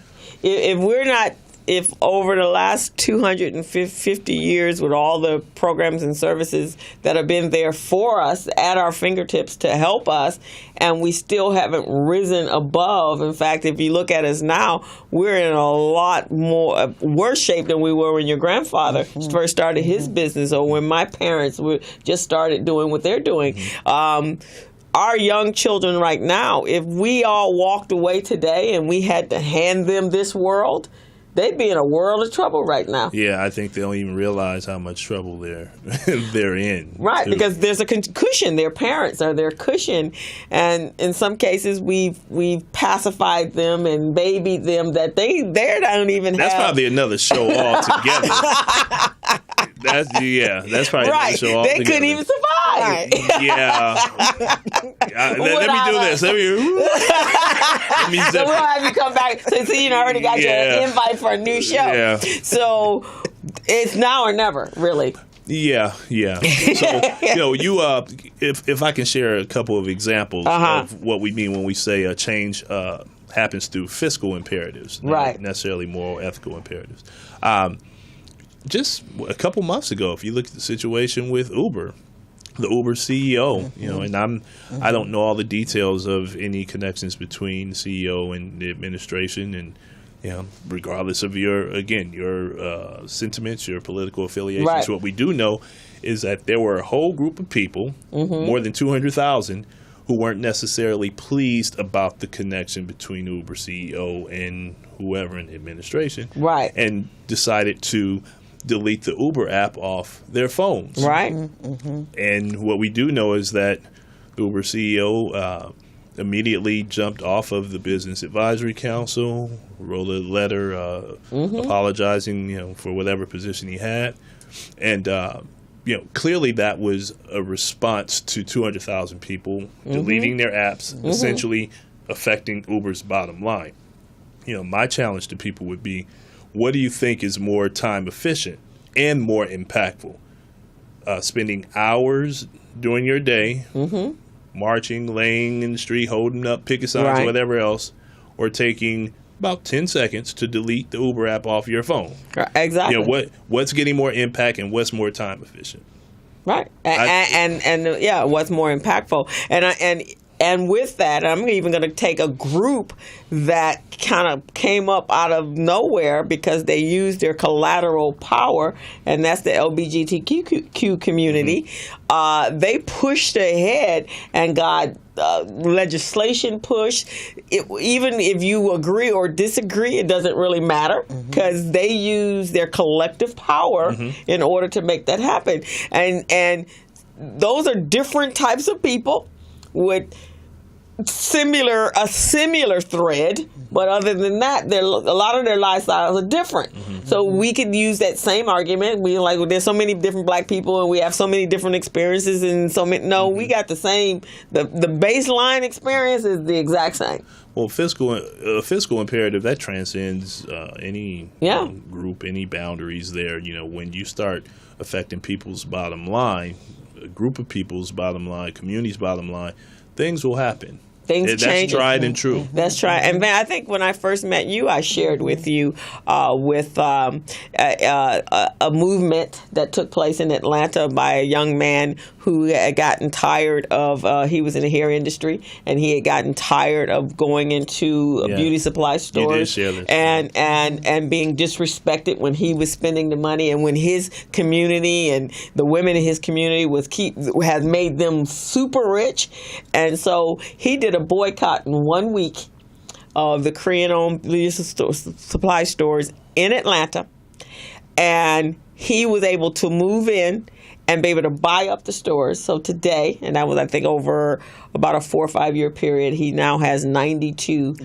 If over the last 250 years, with all the programs and services that have been there for us at our fingertips to help us, and we still haven't risen above. In fact, if you look at us now, we're in a lot more worse shape than we were when your grandfather first started his business, or when my parents just started doing what they're doing. Our young children right now, if we all walked away today and we had to hand them this world, they'd be in a world of trouble right now. Yeah, I think they don't even realize how much trouble they're in. Right, because there's a cushion. Their parents are their cushion, and in some cases we've pacified them and babied them that they don't even That's have. That's probably another show altogether. That's probably another show altogether. They couldn't even survive. Yeah. Let me do this. Let me zip so we'll have you come back. So you already got your invite for a new show. Yeah. So it's now or never, really. Yeah. So you if I can share a couple of examples of what we mean when we say a change happens through fiscal imperatives, not necessarily moral, ethical imperatives. Just a couple months ago, if you look at the situation with Uber, the Uber CEO, and I don't know all the details of any connections between the CEO and the administration, and regardless of your sentiments, your political affiliations. Right. What we do know is that there were a whole group of people, more than 200,000, who weren't necessarily pleased about the connection between the Uber CEO and whoever in the administration, right, and decided to delete the Uber app off their phones. Right. And what we do know is that the Uber CEO immediately jumped off of the Business Advisory Council, wrote a letter apologizing, for whatever position he had. And, clearly that was a response to 200,000 people deleting their apps, essentially affecting Uber's bottom line. My challenge to people would be, what do you think is more time efficient and more impactful? Spending hours during your day marching, laying in the street, holding up picket signs, whatever else, or taking about 10 seconds to delete the Uber app off your phone. Exactly. What's getting more impact and what's more time efficient? Right. And what's more impactful. And with that, I'm even going to take a group that kind of came up out of nowhere because they used their collateral power, and that's the LGBTQ community. They pushed ahead and got legislation pushed. Even if you agree or disagree, it doesn't really matter because they use their collective power in order to make that happen. And those are different types of people with a similar thread, but other than that, a lot of their lifestyles are different. So we could use that same argument. We there's so many different black people, and we have so many different experiences, and so many. No, we got the same. The baseline experience is the exact same. Well, fiscal imperative that transcends any group, any boundaries there. When you start affecting people's bottom line, a group of people's bottom line, community's bottom line, things will happen. Things change. That's tried and true. That's tried. And I think when I first met you, I shared with you a movement that took place in Atlanta by a young man who had gotten tired of, he was in the hair industry, and he had gotten tired of going into beauty supply stores and being disrespected when he was spending the money, and when his community and the women in his community had made them super rich. And so he did a boycott in 1 week of the Korean-owned beauty supply stores in Atlanta, and he was able to move in and be able to buy up the stores. So today, and that was, I think, over about a 4 or 5 year period, he now has 92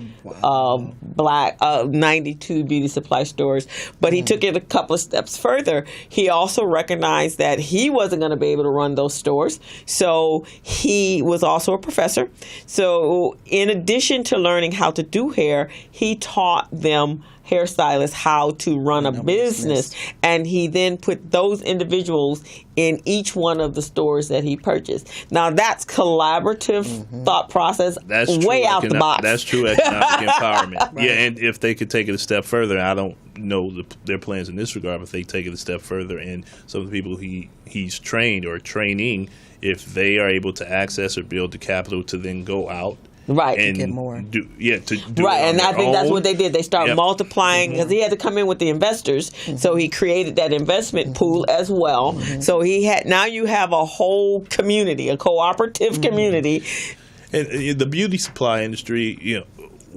92 beauty supply stores. But he took it a couple of steps further. He also recognized that he wasn't going to be able to run those stores. So he was also a professor. So in addition to learning how to do hair, he taught them hairstylists how to run a business, and he then put those individuals in each one of the stores that he purchased. Now that's collaborative thought process. That's way out the box. That's true economic empowerment. Yeah, and if they could take it a step further, I don't know their plans in this regard, but if they take it a step further, and some of the people he's trained or training, if they are able to access or build the capital to then go out. Right, and to get more. Do right, it and I think that's what they did. They started Yep. multiplying because he had to come in with the investors, so he created that investment pool as well. So now you have a whole community, a cooperative community. And the beauty supply industry,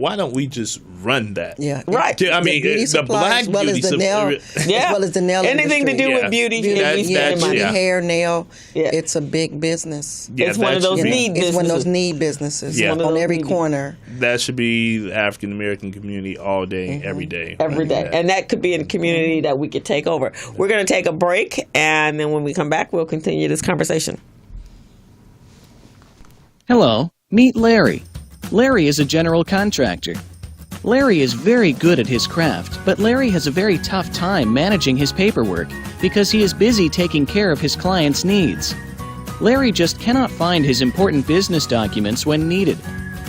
why don't we just run that? Yeah, right. I mean, the black beauty supply, as well as the nail anything industry. to do with beauty. Hair, nail. Yeah. It's a big business. It's one of those need businesses. It's one of those need businesses on every corner. That should be the African American community all day, every day. Every day. And that could be a community that we could take over. We're going to take a break, and then when we come back, we'll continue this conversation. Hello, meet Larry. Larry is a general contractor. Larry is very good at his craft, but Larry has a very tough time managing his paperwork because he is busy taking care of his clients' needs. Larry just cannot find his important business documents when needed.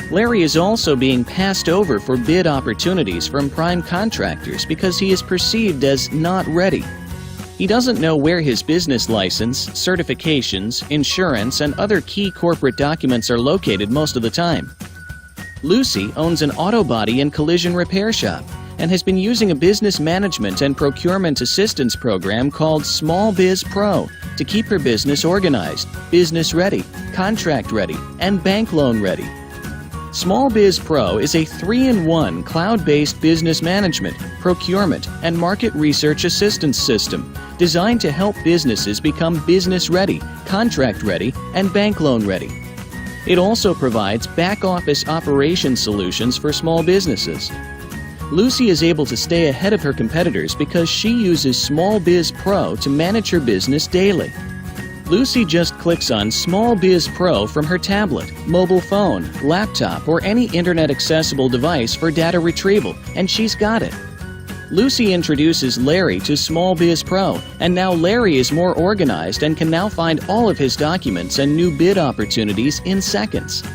Larry is also being passed over for bid opportunities from prime contractors because he is perceived as not ready. He doesn't know where his business license, certifications, insurance, and other key corporate documents are located most of the time. Lucy owns an auto body and collision repair shop and has been using a business management and procurement assistance program called Small Biz Pro to keep her business organized, business ready, contract ready, and bank loan ready. Small Biz Pro is a 3-in-1 cloud-based business management, procurement, and market research assistance system designed to help businesses become business ready, contract ready, and bank loan ready. It also provides back-office operation solutions for small businesses. Lucy is able to stay ahead of her competitors because she uses Small Biz Pro to manage her business daily. Lucy just clicks on Small Biz Pro from her tablet, mobile phone, laptop, or any internet-accessible device for data retrieval, and she's got it. Lucy introduces Larry to Small Biz Pro, and now Larry is more organized and can now find all of his documents and new bid opportunities in seconds.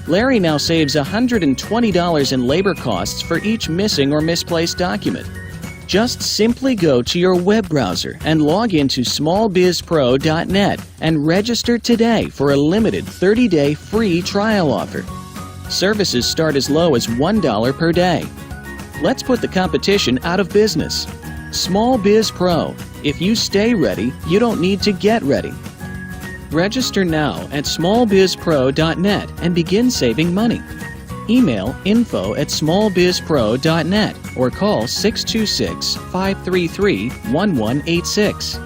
Larry now saves $120 in labor costs for each missing or misplaced document. Just simply go to your web browser and log into smallbizpro.net and register today for a limited 30-day free trial offer. Services start as low as $1 per day. Let's put the competition out of business. Small Biz Pro. If you stay ready, you don't need to get ready. Register now at smallbizpro.net and begin saving money. Email info@smallbizpro.net or call 626-533-1186.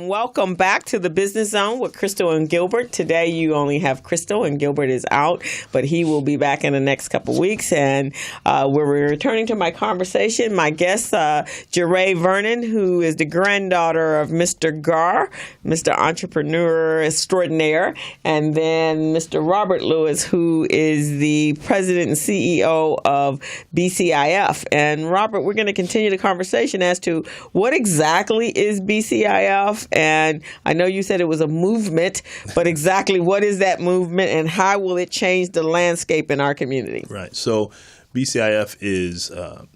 Welcome back to the Business Zone with Crystal and Gilbert. Today you only have Crystal and Gilbert is out, but he will be back in the next couple weeks. And we're returning to my conversation. My guest, Gerae Vernon, who is the granddaughter of Mr. Garr, Mr. Entrepreneur Extraordinaire, and then Mr. Robert Lewis, who is the president and CEO of BCIF. And Robert, we're going to continue the conversation as to what exactly is BCIF. And I know you said it was a movement, but exactly what is that movement and how will it change the landscape in our community? Right. So BCIF is a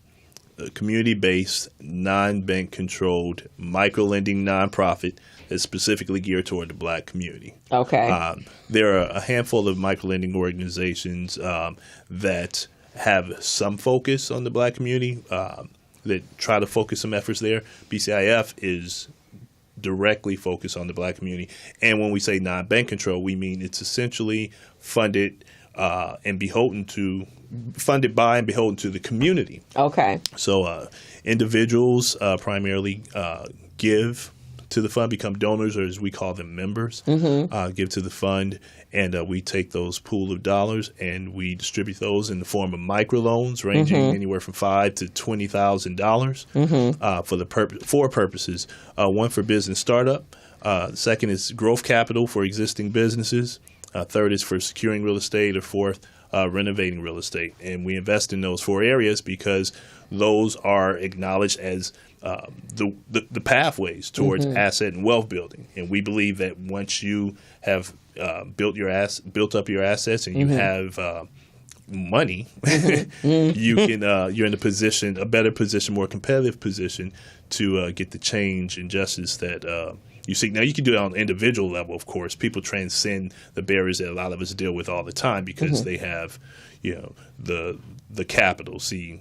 community-based, non-bank controlled micro-lending nonprofit that's specifically geared toward the Black community. Okay. There are a handful of micro-lending organizations that have some focus on the Black community that try to focus some efforts there. BCIF is directly focused on the Black community. And when we say non-bank control, we mean it's essentially funded by and beholden to the community. Okay. So individuals primarily give to the fund, become donors, or as we call them, members, give to the fund, and we take those pool of dollars and we distribute those in the form of microloans ranging anywhere from $5,000 to $20,000 for four purposes. One for business startup. Second is growth capital for existing businesses. Third is for securing real estate, or fourth, renovating real estate. And we invest in those four areas because those are acknowledged as the pathways towards asset and wealth building. And we believe that once you have built up your assets and you have money, you can you're in a better position, more competitive position to get the change and justice that you seek. Now, you can do it on an individual level, of course. People transcend the barriers that a lot of us deal with all the time because they have, the capital. See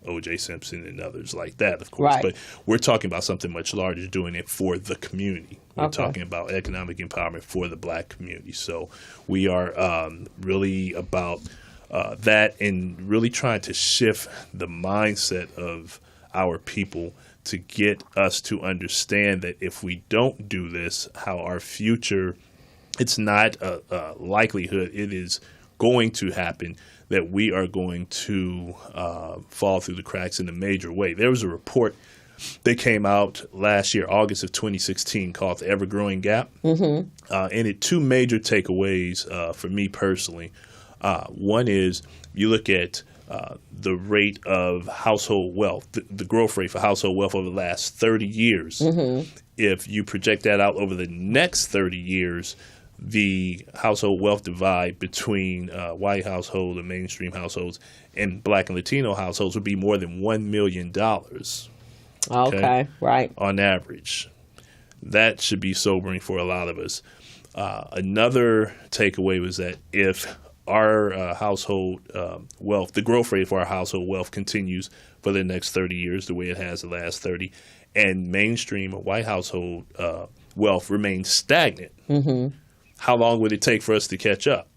O.J. Simpson and others like that, of course. Right. But we're talking about something much larger, doing it for the community. We're talking about economic empowerment for the Black community. So we are really about that and really trying to shift the mindset of our people to get us to understand that if we don't do this, how our future, it's not a likelihood, it is going to happen, that we are going to fall through the cracks in a major way. There was a report that came out last year, August of 2016, called The Ever-Growing Gap. And it two major takeaways for me personally. One is you look at the rate of household wealth, the growth rate for household wealth over the last 30 years. If you project that out over the next 30 years, the household wealth divide between white household and mainstream households and Black and Latino households would be more than $1 million. Okay, right. On average. That should be sobering for a lot of us. Another takeaway was that if our household wealth, the growth rate for our household wealth continues for the next 30 years the way it has the last 30, and mainstream or white household wealth remains stagnant, how long would it take for us to catch up?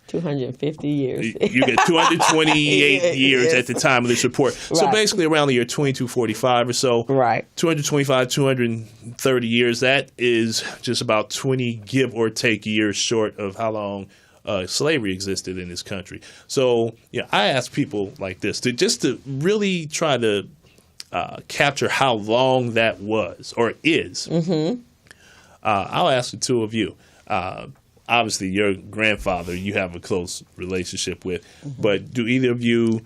250 years. You get 228 years at the time of this report. Right. So basically around the year 2245 or so. Right. 225, 230 years. That is just about 20 give or take years short of how long slavery existed in this country. So I ask people like this to really try to capture how long that was or is. I'll ask the two of you. Obviously, your grandfather you have a close relationship with, but do either of you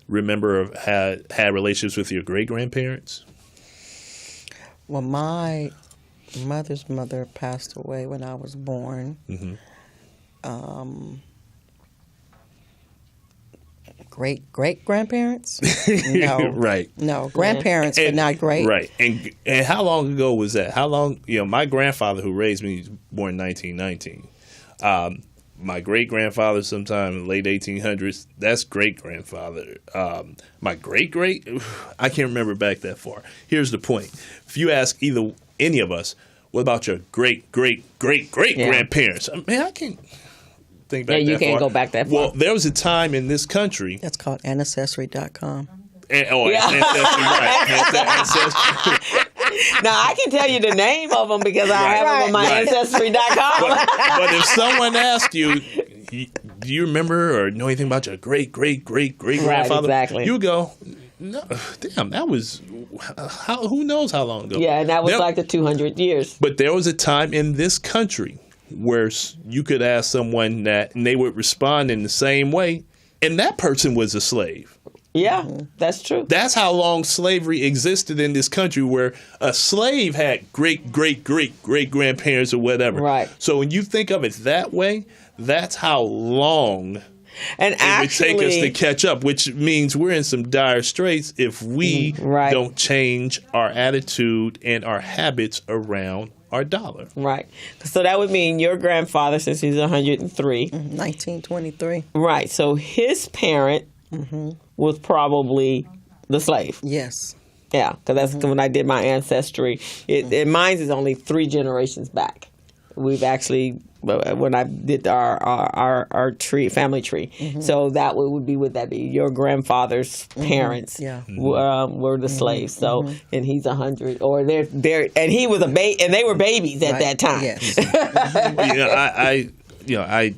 remember or had relationships with your great-grandparents? Well, my mother's mother passed away when I was born. Great-grandparents? No. Right. No, grandparents, but not great. Right. And how long ago was that? How long, my grandfather who raised me was born in 1919. My great-grandfather sometime in the late 1800s, that's great-grandfather. My great-great, I can't remember back that far. Here's the point. If you ask any of us, what about your great-great-great-great-grandparents? Man, I can't think back that far. Yeah, you can't go back that far. Well, there was a time in this country. That's called Ancestry.com. Ancestry, right. Ancestry. Now, I can tell you the name of them because I have them on my Ancestry.com. But if someone asks you, do you remember or know anything about your great-great-great-great-grandfather? Right, exactly. You go, no, damn, that was, who knows how long ago? Yeah, and that was like the 200 years. But there was a time in this country where you could ask someone that and they would respond in the same way, and that person was a slave. Yeah, that's true. That's how long slavery existed in this country, where a slave had great-great-great-great-grandparents or whatever. Right. So when you think of it that way, that's how long it would take us to catch up, which means we're in some dire straits if we don't change our attitude and our habits around our dollar. Right. So that would mean your grandfather, since he's 103. 1923. Right. So his parent was probably the slave. Yes. Yeah, because that's when I did my ancestry. Mine is only 3 generations back. We've actually, when I did our tree, family tree. So that would be, would that be your grandfather's parents? Yeah. Were the slaves. So, and he's 100, or they're and he was and they were babies at that time. Yes. I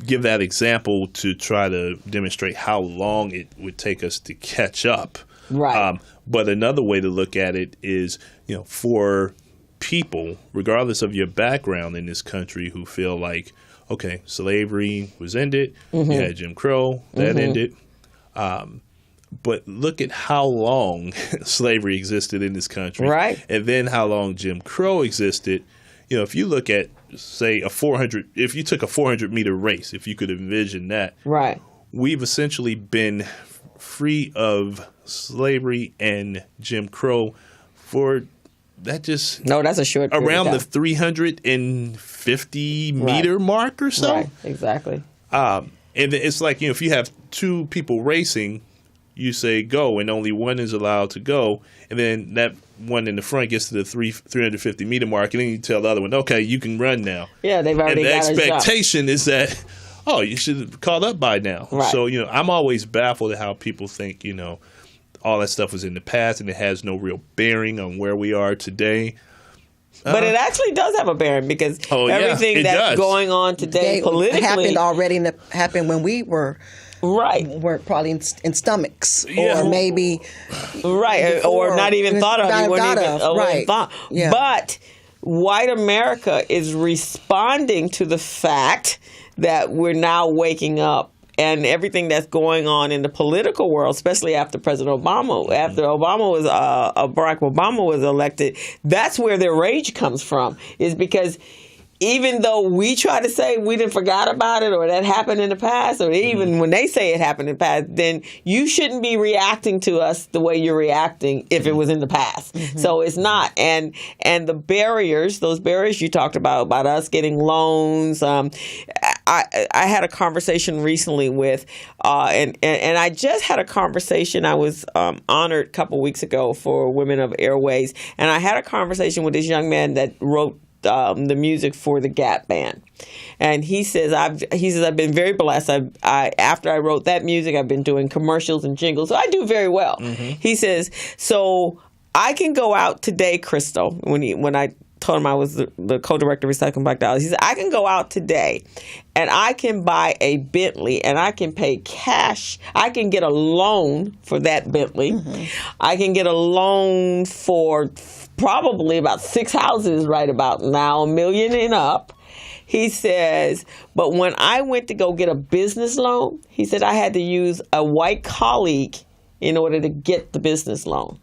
give that example to try to demonstrate how long it would take us to catch up. Right. But another way to look at it is, for people, regardless of your background in this country, who feel like, okay, slavery was ended, you had Jim Crow, that ended. But look at how long slavery existed in this country. Right. And then how long Jim Crow existed. You know, if you look at, say, if you took a 400-meter race, if you could envision that. Right. We've essentially been free of slavery and Jim Crow for that's a short period around the 350 meter mark or so. Right, exactly. And it's like, if you have two people racing, you say go, and only one is allowed to go, and then that one in the front gets to the 350 meter mark, and then you tell the other one, okay, you can run now. Yeah, they've already got and the expectation is that, oh, you should have caught up by now. Right. So, I'm always baffled at how people think, all that stuff was in the past and it has no real bearing on where we are today. But it actually does have a bearing because everything that's going on today politically happened when we were probably in stomachs or maybe or not even thought of. Yeah. But white America is responding to the fact that we're now waking up. And everything that's going on in the political world, especially after President Obama, Barack Obama was elected, that's where their rage comes from, is because even though we try to say we didn't forgot about it or that happened in the past, or even when they say it happened in the past, then you shouldn't be reacting to us the way you're reacting if it was in the past. So it's not. And the barriers, those barriers you talked about us getting loans. I had a conversation recently with, and I just had a conversation. I was honored a couple weeks ago for Women of Airways, and I had a conversation with this young man that wrote the music for the Gap Band, and he says I've been very blessed. After I wrote that music, I've been doing commercials and jingles, so I do very well. He says, so I can go out today, Crystal. When I told him I was the co-director of Recycling Black Dollars, he said, I can go out today and I can buy a Bentley and I can pay cash. I can get a loan for that Bentley. I can get a loan for probably about 6 houses right about now, $1 million and up. He says, but when I went to go get a business loan, he said I had to use a white colleague in order to get the business loan.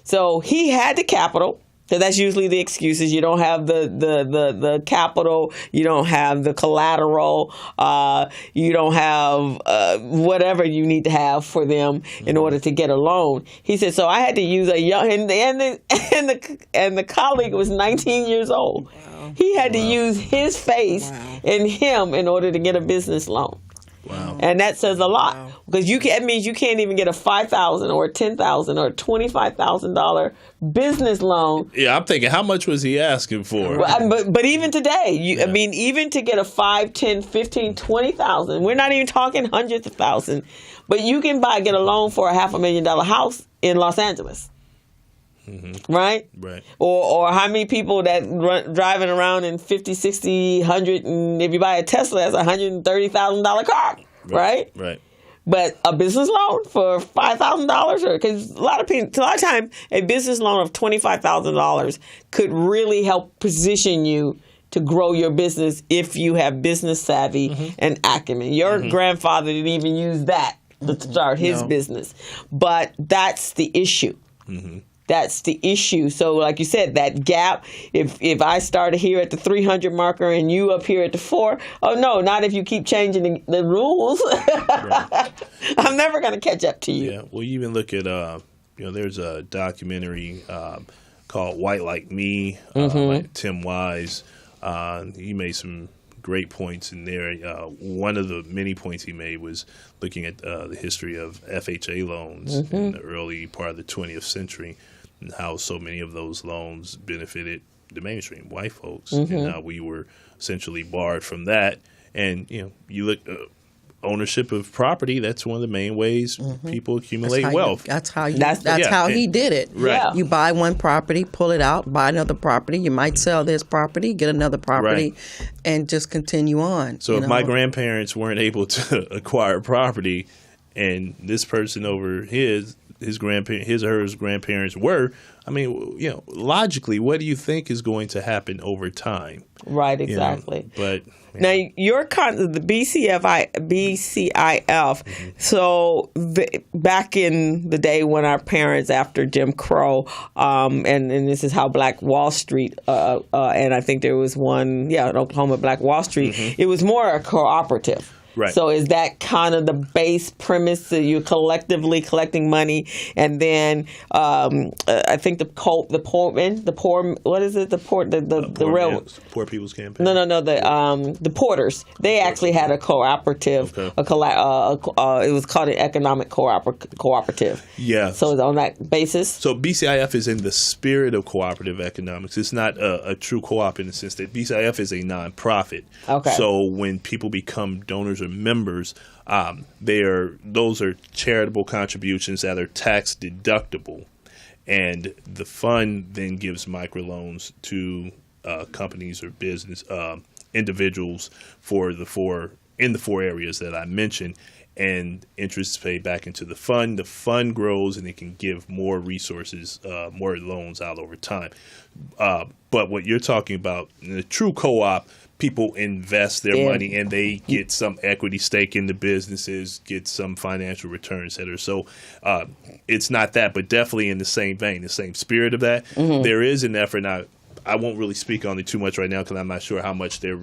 So he had the capital. So that's usually the excuses. You don't have the capital. You don't have the collateral. You don't have whatever you need to have for them in order to get a loan. He said, so I had to use a young and the colleague was 19 years old. Wow. He had to use his face and him in order to get a business loan. Wow. And that says a lot because that means you can't even get a $5,000 or $10,000 or $25,000 business loan. Yeah, I'm thinking, how much was he asking for? But even today, I mean, even to get a $5,000, $10,000, $15,000, $20,000, we're not even talking hundreds of thousands, but you can get a loan for a $500,000 house in Los Angeles. Right? Or how many people that driving around in 50, 60, 100, and if you buy a Tesla, that's a $130,000 car, right? Right. But a business loan for $5,000, because a lot of times a business loan of $25,000 could really help position you to grow your business if you have business savvy and acumen. Your grandfather didn't even use that to start his business, but that's the issue. That's the issue. So like you said, that gap, if I started here at the 300 marker and you up here at the 4, oh no, not if you keep changing the rules. I'm never going to catch up to you. Yeah, well, you even look at, there's a documentary called White Like Me, by Tim Wise. He made some great points in there. One of the many points he made was looking at the history of FHA loans in the early part of the 20th century, and how so many of those loans benefited the mainstream white folks, and how we were essentially barred from that. And you look ownership of property. That's one of the main ways people accumulate wealth. That's how he did it. Right. Yeah. You buy one property, pull it out, buy another property. You might sell this property, get another property, and just continue on. So if my grandparents weren't able to acquire property, and this person over his his or her grandparents were. I mean, logically, what do you think is going to happen over time? Right, exactly. But now the BCIF. Mm-hmm. So back in the day when our parents, after Jim Crow, and this is how Black Wall Street, and I think there was one, in Oklahoma, Black Wall Street. Mm-hmm. It was more a cooperative. Right. So is that kind of the base premise that you're collectively collecting money, and then I think the People's Campaign. No, the Porters, they actually had a cooperative. Okay. It was called an economic cooperative. Yeah. So it's on that basis. So BCIF is in the spirit of cooperative economics. It's not a true co-op in the sense that BCIF is a nonprofit. Okay. So when people become donors or members, those are charitable contributions that are tax deductible, and the fund then gives microloans to companies or business individuals in the four areas that I mentioned, and interest is paid back into the fund. The fund grows and it can give more resources, more loans out over time. But what you're talking about, in the true co-op, people invest their money and they get some equity stake in the businesses, get some financial returns, et cetera. So it's not that, but definitely in the same vein, the same spirit of that. Mm-hmm. There is an effort. Now, I won't really speak on it too much right now because I'm not sure how much they're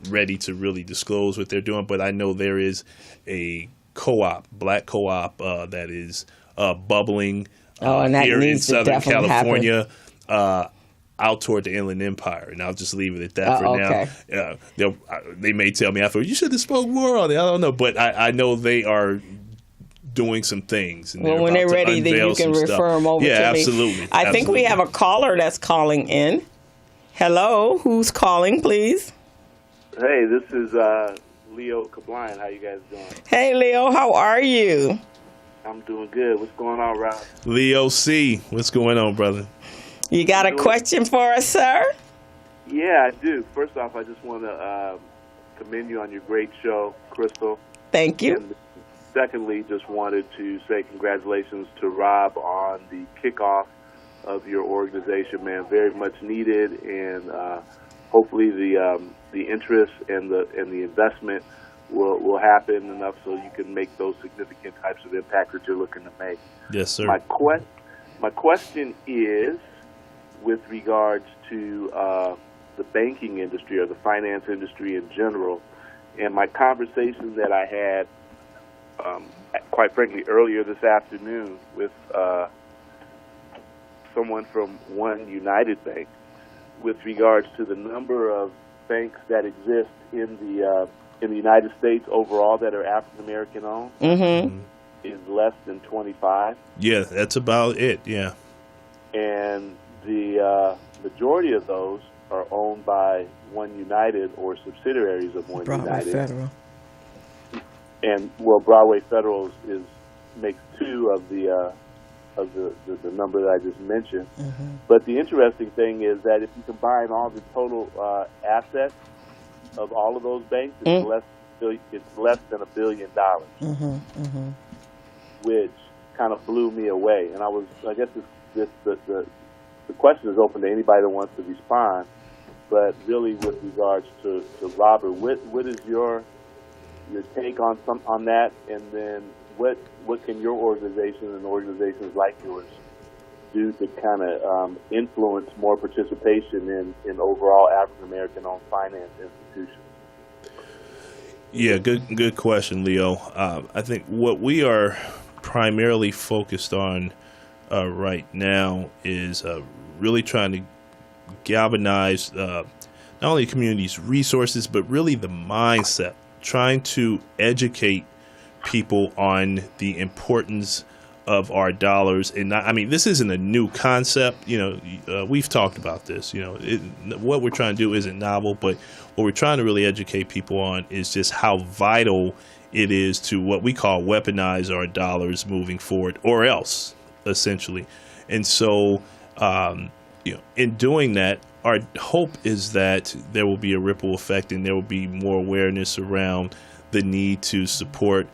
ready to really disclose what they're doing. But I know there is a co-op, black co-op, that is bubbling here in Southern California. Out toward the Inland Empire, and I'll just leave it at that for now. They may tell me after, you should have spoke more on it. I don't know, but I know they are doing some things. And when they're ready, then you can refer them over to me. Yeah, absolutely. I think we have a caller that's calling in. Hello, who's calling, please? Hey, this is Leo Kabline. How you guys doing? Hey, Leo, how are you? I'm doing good. What's going on, Rob? Leo C. What's going on, brother? You got a question for us, sir? Yeah, I do. First off, I just want to commend you on your great show, Crystal. Thank you. And secondly, just wanted to say congratulations to Rob on the kickoff of your organization, man. Very much needed, and hopefully the interest and the investment will happen enough so you can make those significant types of impacts that you're looking to make. Yes, sir. My question is, with regards to the banking industry or the finance industry in general, and my conversation that I had, quite frankly, earlier this afternoon with someone from One United Bank, with regards to the number of banks that exist in the United States overall that are African American owned, is less than 25. Yeah, that's about it. Yeah, and the majority of those are owned by One United or subsidiaries of One United. Federal. And Broadway Federal makes two of the number that I just mentioned. Mm-hmm. But the interesting thing is that if you combine all the total assets of all of those banks, it's less than $1 billion, which kind of blew me away. And I guess the question is open to anybody that wants to respond, but really with regards to Robert, what is your take on that, and then what can your organization and organizations like yours do to kind of influence more participation in overall African American owned finance institutions? Yeah, good question, Leo. I think what we are primarily focused on right now is really trying to galvanize not only the community's resources, but really the mindset, trying to educate people on the importance of our dollars. And this isn't a new concept. We've talked about this. What we're trying to do isn't novel, but what we're trying to really educate people on is just how vital it is to what we call weaponize our dollars moving forward, or else, essentially. And so, in doing that, our hope is that there will be a ripple effect and there will be more awareness around the need to support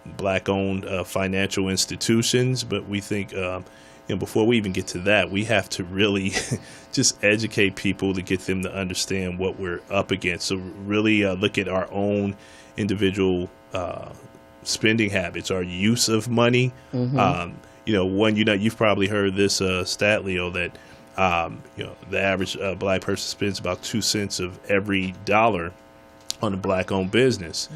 Black-owned financial institutions, but we think before we even get to that, we have to really just educate people to get them to understand what we're up against. So really look at our own individual spending habits, our use of money. You've probably heard this stat, Leo, that the average black person spends about 2 cents of every dollar on a black-owned business.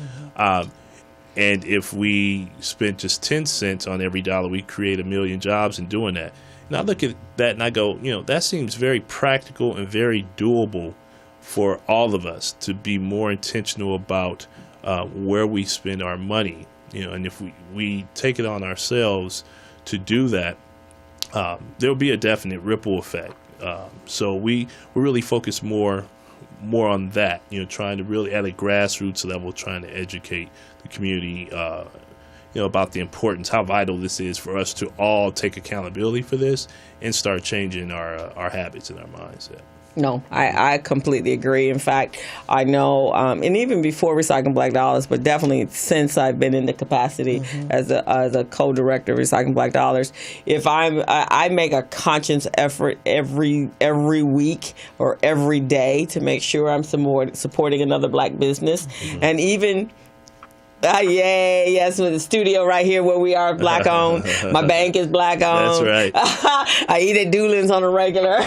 And if we spent just 10 cents on every dollar, we create 1 million jobs in doing that. And I look at that and I go, that seems very practical and very doable for all of us to be more intentional about where we spend our money. And if we take it on ourselves to do that, there'll be a definite ripple effect. So we really focus more on that, trying to really at a grassroots level, trying to educate the community, about the importance, how vital this is for us to all take accountability for this and start changing our habits and our mindset. No, I completely agree. In fact, I know, and even before Recycling Black Dollars, but definitely since I've been in the capacity as a co-director of Recycling Black Dollars, if I make a conscious effort every week or every day to make sure I'm supporting another black business, and even. Yes, with the studio right here where we are black owned. My bank is black owned. That's right. I eat at Doolin's on a regular.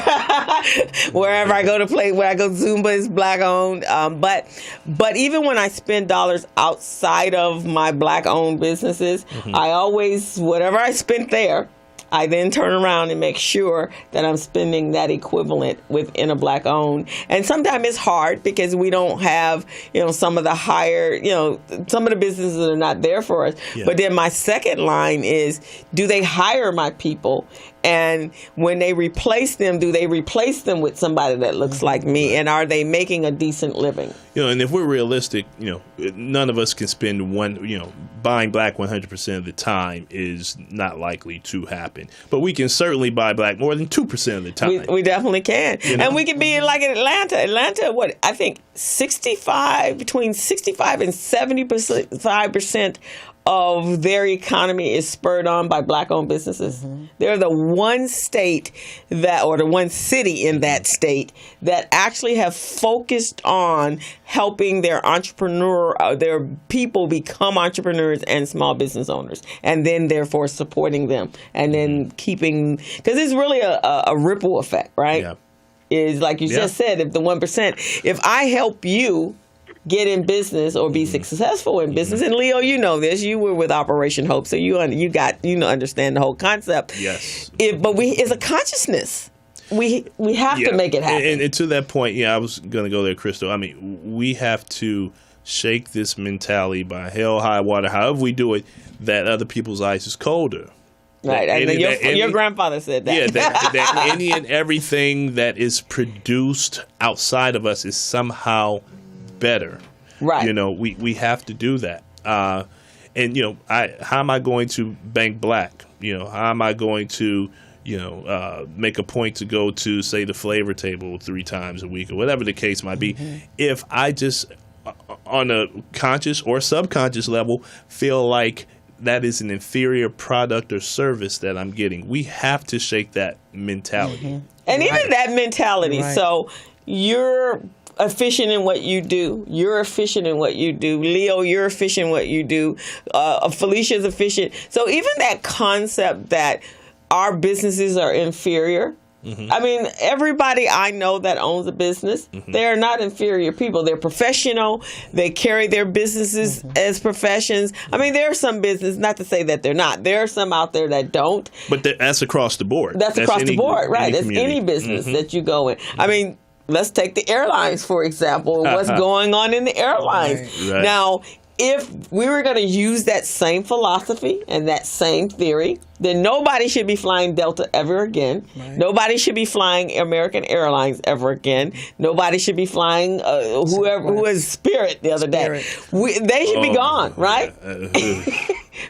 Wherever I go to play, where I go to Zumba is black owned. But even when I spend dollars outside of my black owned businesses, I always, whatever I spent there, I then turn around and make sure that I'm spending that equivalent within a black owned. And sometimes it's hard because we don't have, some of the higher, some of the businesses that are not there for us. Yeah. But then my second line is, do they hire my people? And when they replace them, do they replace them with somebody that looks like me? And are they making a decent living? And if we're realistic, none of us can spend buying black 100% of the time is not likely to happen. But we can certainly buy black more than 2% of the time. We definitely can. And we can be like in Atlanta. Atlanta, I think between 65 and 75% of their economy is spurred on by black-owned businesses. They're the one state or the one city in that state that actually have focused on helping their their people become entrepreneurs and small business owners, and then therefore supporting them, and then keeping, because it's really a ripple effect, right? Yeah. Is like you just said, if the 1%, if I help you get in business or be successful in business. And Leo, you know this. You were with Operation Hope, so you understand the whole concept. Yes. It's a consciousness. We have to make it happen. And to that point, I was going to go there, Crystal. I mean, we have to shake this mentality by hell, high water, however we do it, that other people's ice is colder. Right, and your grandfather said that. Yeah, that any and everything that is produced outside of us is somehow better. Right. We have to do that. And how am I going to bank black? How am I going to make a point to go to, say, the flavor table 3 times a week or whatever the case might be, if I just on a conscious or subconscious level feel like that is an inferior product or service that I'm getting? We have to shake that mentality. And even that mentality. Right. So you're efficient in what you do. You're efficient in what you do. Leo, you're efficient in what you do. Felicia's efficient. So even that concept that our businesses are inferior. I mean, everybody I know that owns a business, they are not inferior people. They're professional. They carry their businesses as professions. I mean, there are some businesses, not to say that they're not. There are some out there that don't. But that's across the board. That's across the board, right? That's any business that you go in. I mean, let's take the airlines, for example. What's going on in the airlines? Right. Now, if we were going to use that same philosophy and that same theory, then nobody should be flying Delta ever again. Right. Nobody should be flying American Airlines ever again. Nobody should be flying who is Spirit the other day. They should be gone, right?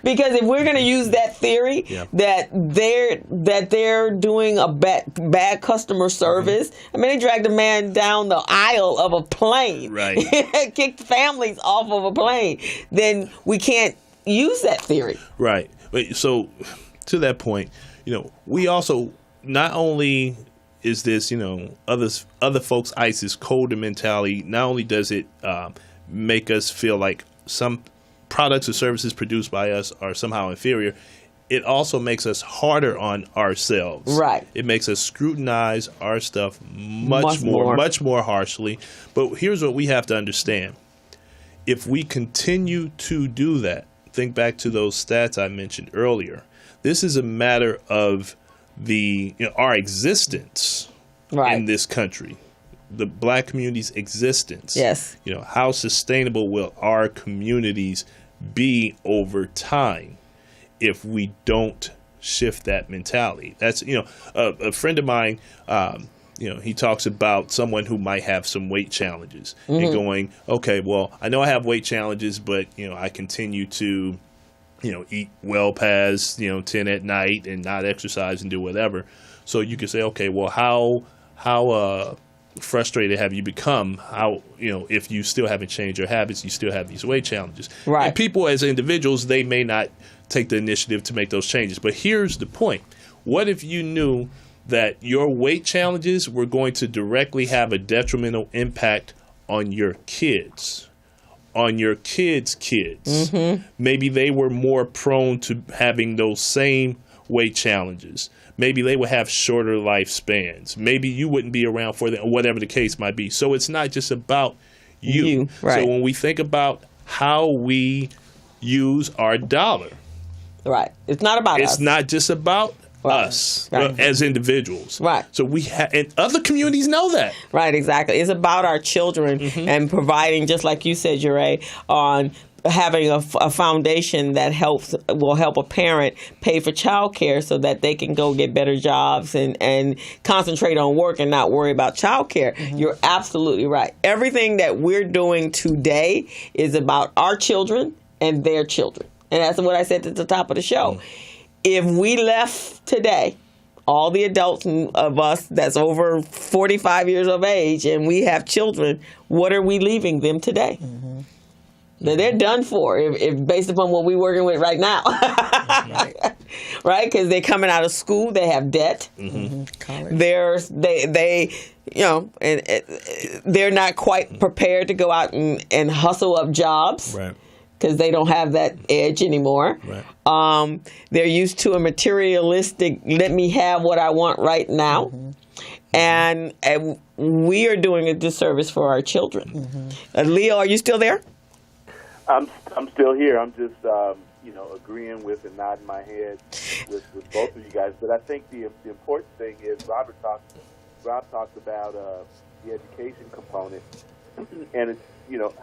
Because if we're going to use that theory that they're doing a bad customer service, I mean, they dragged a man down the aisle of a plane, right? Kicked families off of a plane. Then we can't use that theory. Right. So to that point, we also not only is this, other folks' ISIS colder mentality. Not only does it make us feel like some products or services produced by us are somehow inferior, it also makes us harder on ourselves. Right. It makes us scrutinize our stuff much more harshly. But here's what we have to understand. If we continue to do that, think back to those stats I mentioned earlier. This is a matter of our existence in this country, the Black community's existence. Yes. How sustainable will our communities be over time if we don't shift that mentality? That's, a friend of mine, he talks about someone who might have some weight challenges and going, okay, well, I know I have weight challenges, but, I continue to, eat well past, 10 at night and not exercise and do whatever. So you could say, okay, well, how frustrated have you become? How, if you still haven't changed your habits, you still have these weight challenges. Right. And people as individuals, they may not take the initiative to make those changes. But here's the point. What if you knew that your weight challenges were going to directly have a detrimental impact on your kids? On your kids' kids. Maybe they were more prone to having those same weight challenges. Maybe they would have shorter lifespans. Maybe you wouldn't be around for them, whatever the case might be. So it's not just about you. Right. So when we think about how we use our dollar, right, it's not about us. It's not just about us as individuals. Right. So and other communities know that. Right, exactly. It's about our children and providing, just like you said, Gerae, on having a foundation that will help a parent pay for child care so that they can go get better jobs and concentrate on work and not worry about child care. You're absolutely right. Everything that we're doing today is about our children and their children. And that's what I said at the top of the show. If we left today, all the adults of us that's over 45 years of age and we have children, what are we leaving them today? Now, they're done for if based upon what we're working with right now. Right? Because they're coming out of school, they have debt. College. They're not quite prepared to go out and hustle up jobs. Right. Because they don't have that edge anymore. Right. They're used to a materialistic, let me have what I want right now. And we are doing a disservice for our children. Leo, are you still there? I'm still here. I'm just, agreeing with and nodding my head with both of you guys. But I think the important thing is Rob talked about the education component. And it's,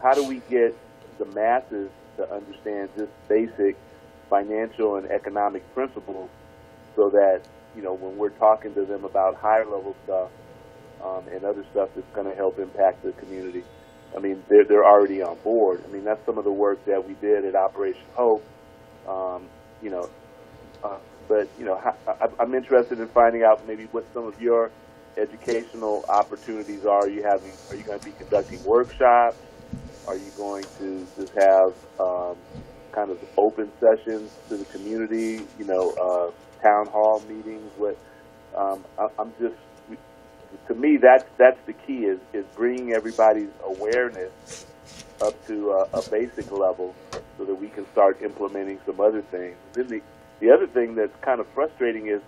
how do we get the masses to understand just basic financial and economic principles so that, when we're talking to them about higher level stuff and other stuff that's going to help impact the community, I mean, they're already on board. I mean, that's some of the work that we did at Operation Hope, but, I'm interested in finding out maybe what some of your educational opportunities are. Are you going to be conducting workshops? Are you going to just have kind of open sessions to the community, town hall meetings? To me, that's the key is bringing everybody's awareness up to a basic level so that we can start implementing some other things. Then the other thing that's kind of frustrating is,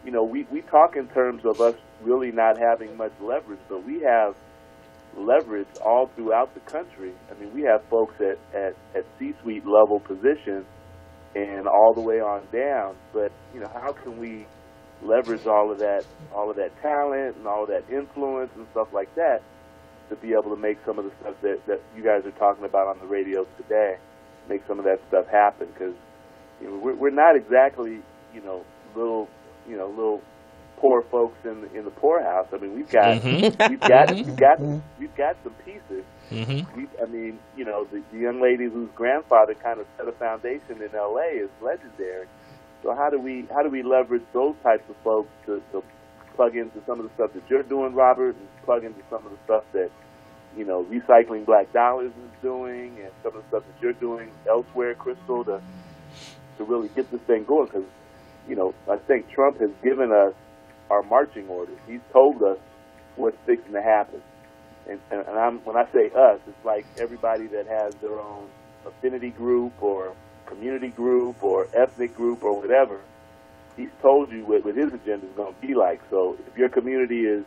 we talk in terms of us really not having much leverage, but we have leverage all throughout the country. I mean, we have folks at C-suite level positions and all the way on down. But how can we leverage all of that talent and all of that influence and stuff like that to be able to make some of the stuff that you guys are talking about on the radio today, make some of that stuff happen? Because we're not exactly little poor folks in the poorhouse. I mean, we've got some pieces. The young lady whose grandfather kind of set a foundation in L.A. is legendary. So how do we leverage those types of folks to plug into some of the stuff that you're doing, Robert, and plug into some of the stuff that Recycling Black Dollars is doing, and some of the stuff that you're doing elsewhere, Crystal, to really get this thing going. Because, I think Trump has given us our marching orders. He's told us what's fixing to happen. And when I say us, it's like everybody that has their own affinity group or community group or ethnic group or whatever. He's told you what his agenda is going to be like. So if your community is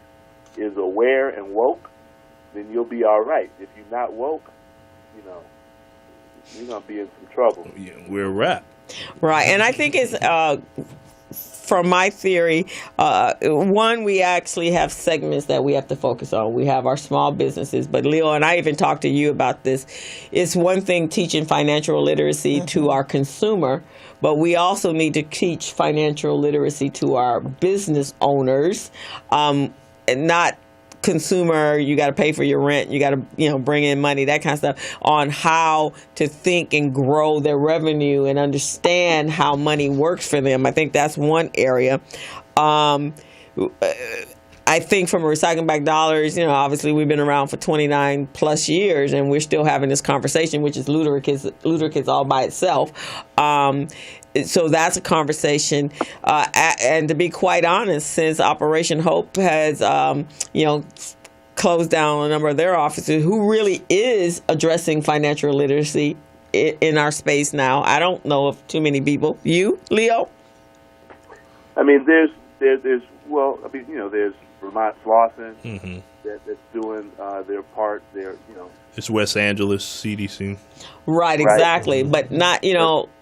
aware and woke, then you'll be all right. If you're not woke, you're going to be in some trouble. Yeah, we're wrapped. Right. And I think it's, from my theory, one, we actually have segments that we have to focus on. We have our small businesses. But, Leo, and I even talked to you about this, it's one thing teaching financial literacy to our consumer, but we also need to teach financial literacy to our business owners, and not consumer, you got to pay for your rent, you got to bring in money, that kind of stuff, on how to think and grow their revenue and understand how money works for them. I think that's one area. I think from Recycling Back Dollars, obviously we've been around for 29 plus years and we're still having this conversation, which is ludicrous all by itself. So that's a conversation. And to be quite honest, since Operation Hope has, closed down a number of their offices, who really is addressing financial literacy in our space now? I don't know of too many people. You, Leo? I mean, there's Vermont Slauson that's doing their part there, It's West Angeles CDC. Right, exactly. Right. But not,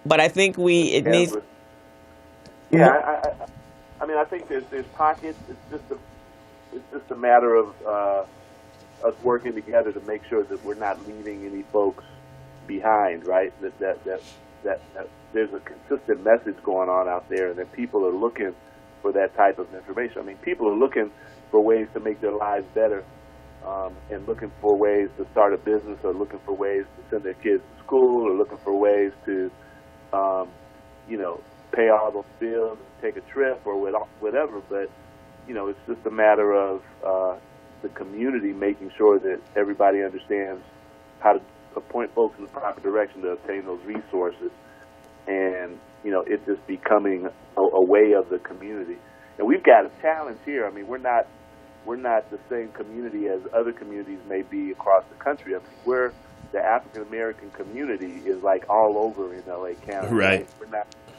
but I think it needs. Yeah, I think there's pockets. It's just a matter of us working together to make sure that we're not leaving any folks behind, right? That there's a consistent message going on out there, and that people are looking for that type of information. I mean, people are looking for ways to make their lives better, and looking for ways to start a business, or looking for ways to send their kids to school, or looking for ways to, pay all those bills and take a trip or whatever. But, it's just a matter of the community making sure that everybody understands how to point folks in the proper direction to obtain those resources. And, it just becoming a way of the community. And we've got a challenge here. I mean, we're not the same community as other communities may be across the country. I mean, the African American community is like all over in LA County. Right.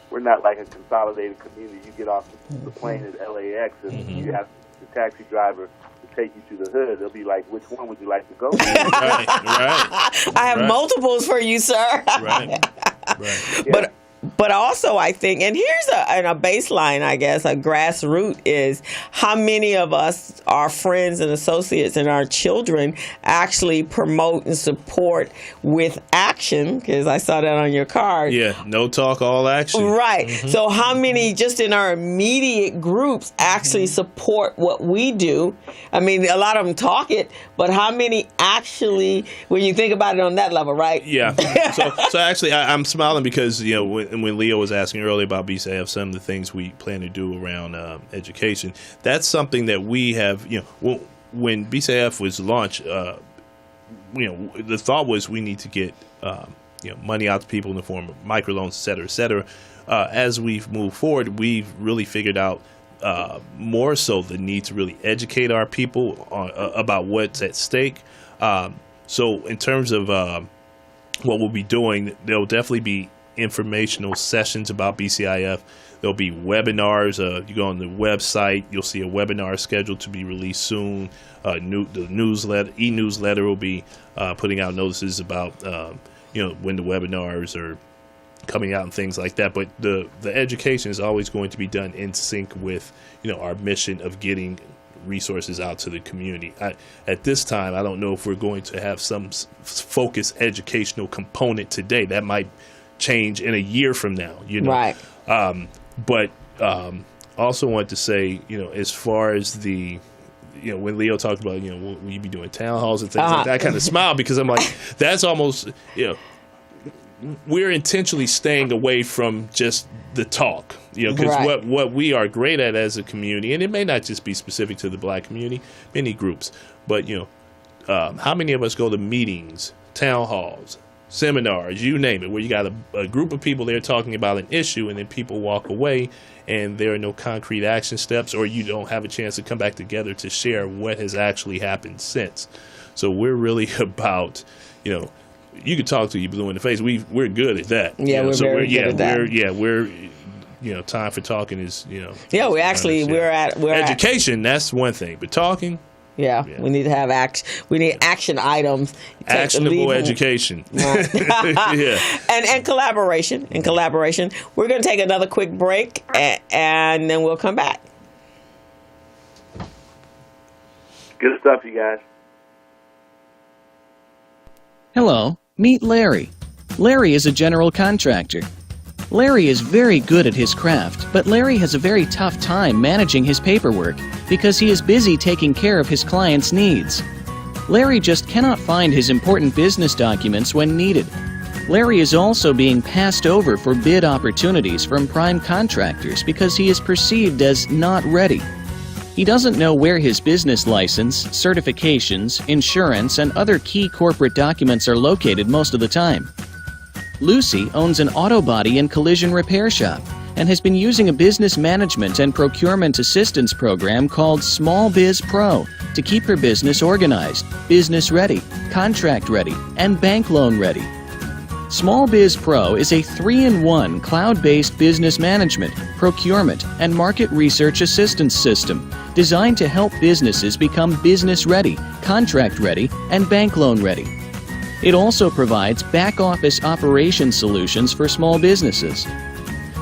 We're not like a consolidated community. You get off the plane at LAX and you have the taxi driver to take you to the hood. They'll be like, "Which one would you like to go to?" Right. I have multiples for you, sir. Right. Yeah. But also, I think, and here's a baseline, I guess, a grassroots is how many of us, our friends and associates and our children, actually promote and support with action, because I saw that on your card. Yeah, no talk, all action. Right. So how many just in our immediate groups actually support what we do? I mean, a lot of them talk it, but how many actually, when you think about it on that level, right? Yeah. So actually, I'm smiling because, when Leo was asking earlier about BCIF, some of the things we plan to do around education, that's something that we have, when BCIF was launched, the thought was we need to get, money out to people in the form of microloans, et cetera, et cetera. As we've moved forward, we've really figured out more so the need to really educate our people about what's at stake. So in terms of what we'll be doing, there'll definitely be informational sessions about BCIF. There'll be webinars. You go on the website, you'll see a webinar scheduled to be released soon. The e-newsletter will be putting out notices about when the webinars are coming out and things like that. But the education is always going to be done in sync with our mission of getting resources out to the community. At this time, I don't know if we're going to have some focused educational component today. That might change in a year from now, Right. But also want to say, as far as the, when Leo talked about, will you be doing town halls and things like that, I kind of smile because I'm like, that's almost, we're intentionally staying away from just the talk, because what we are great at as a community, and it may not just be specific to the Black community, many groups, but how many of us go to meetings, town halls, seminars, you name it, where you got a group of people there talking about an issue, and then people walk away and there are no concrete action steps, or you don't have a chance to come back together to share what has actually happened since. So we're really about, you could talk to you blue in the face. We're good at that. Yeah, we're very good at that. We're time for talking is, Yeah, we're at education. That's one thing, but talking. Yeah, we need to have we need action items. Actionable education. Yeah. And collaboration. We're going to take another quick break, and then we'll come back. Good stuff, you guys. Hello, meet Larry. Larry is a general contractor. Larry is very good at his craft, but Larry has a very tough time managing his paperwork because he is busy taking care of his clients' needs. Larry just cannot find his important business documents when needed. Larry is also being passed over for bid opportunities from prime contractors because he is perceived as not ready. He doesn't know where his business license, certifications, insurance, and other key corporate documents are located most of the time. Lucy owns an auto body and collision repair shop and has been using a business management and procurement assistance program called Small Biz Pro to keep her business organized, business ready, contract ready, and bank loan ready. Small Biz Pro is a 3-in-1 cloud-based business management, procurement, and market research assistance system designed to help businesses become business ready, contract ready, and bank loan ready. It also provides back-office operation solutions for small businesses.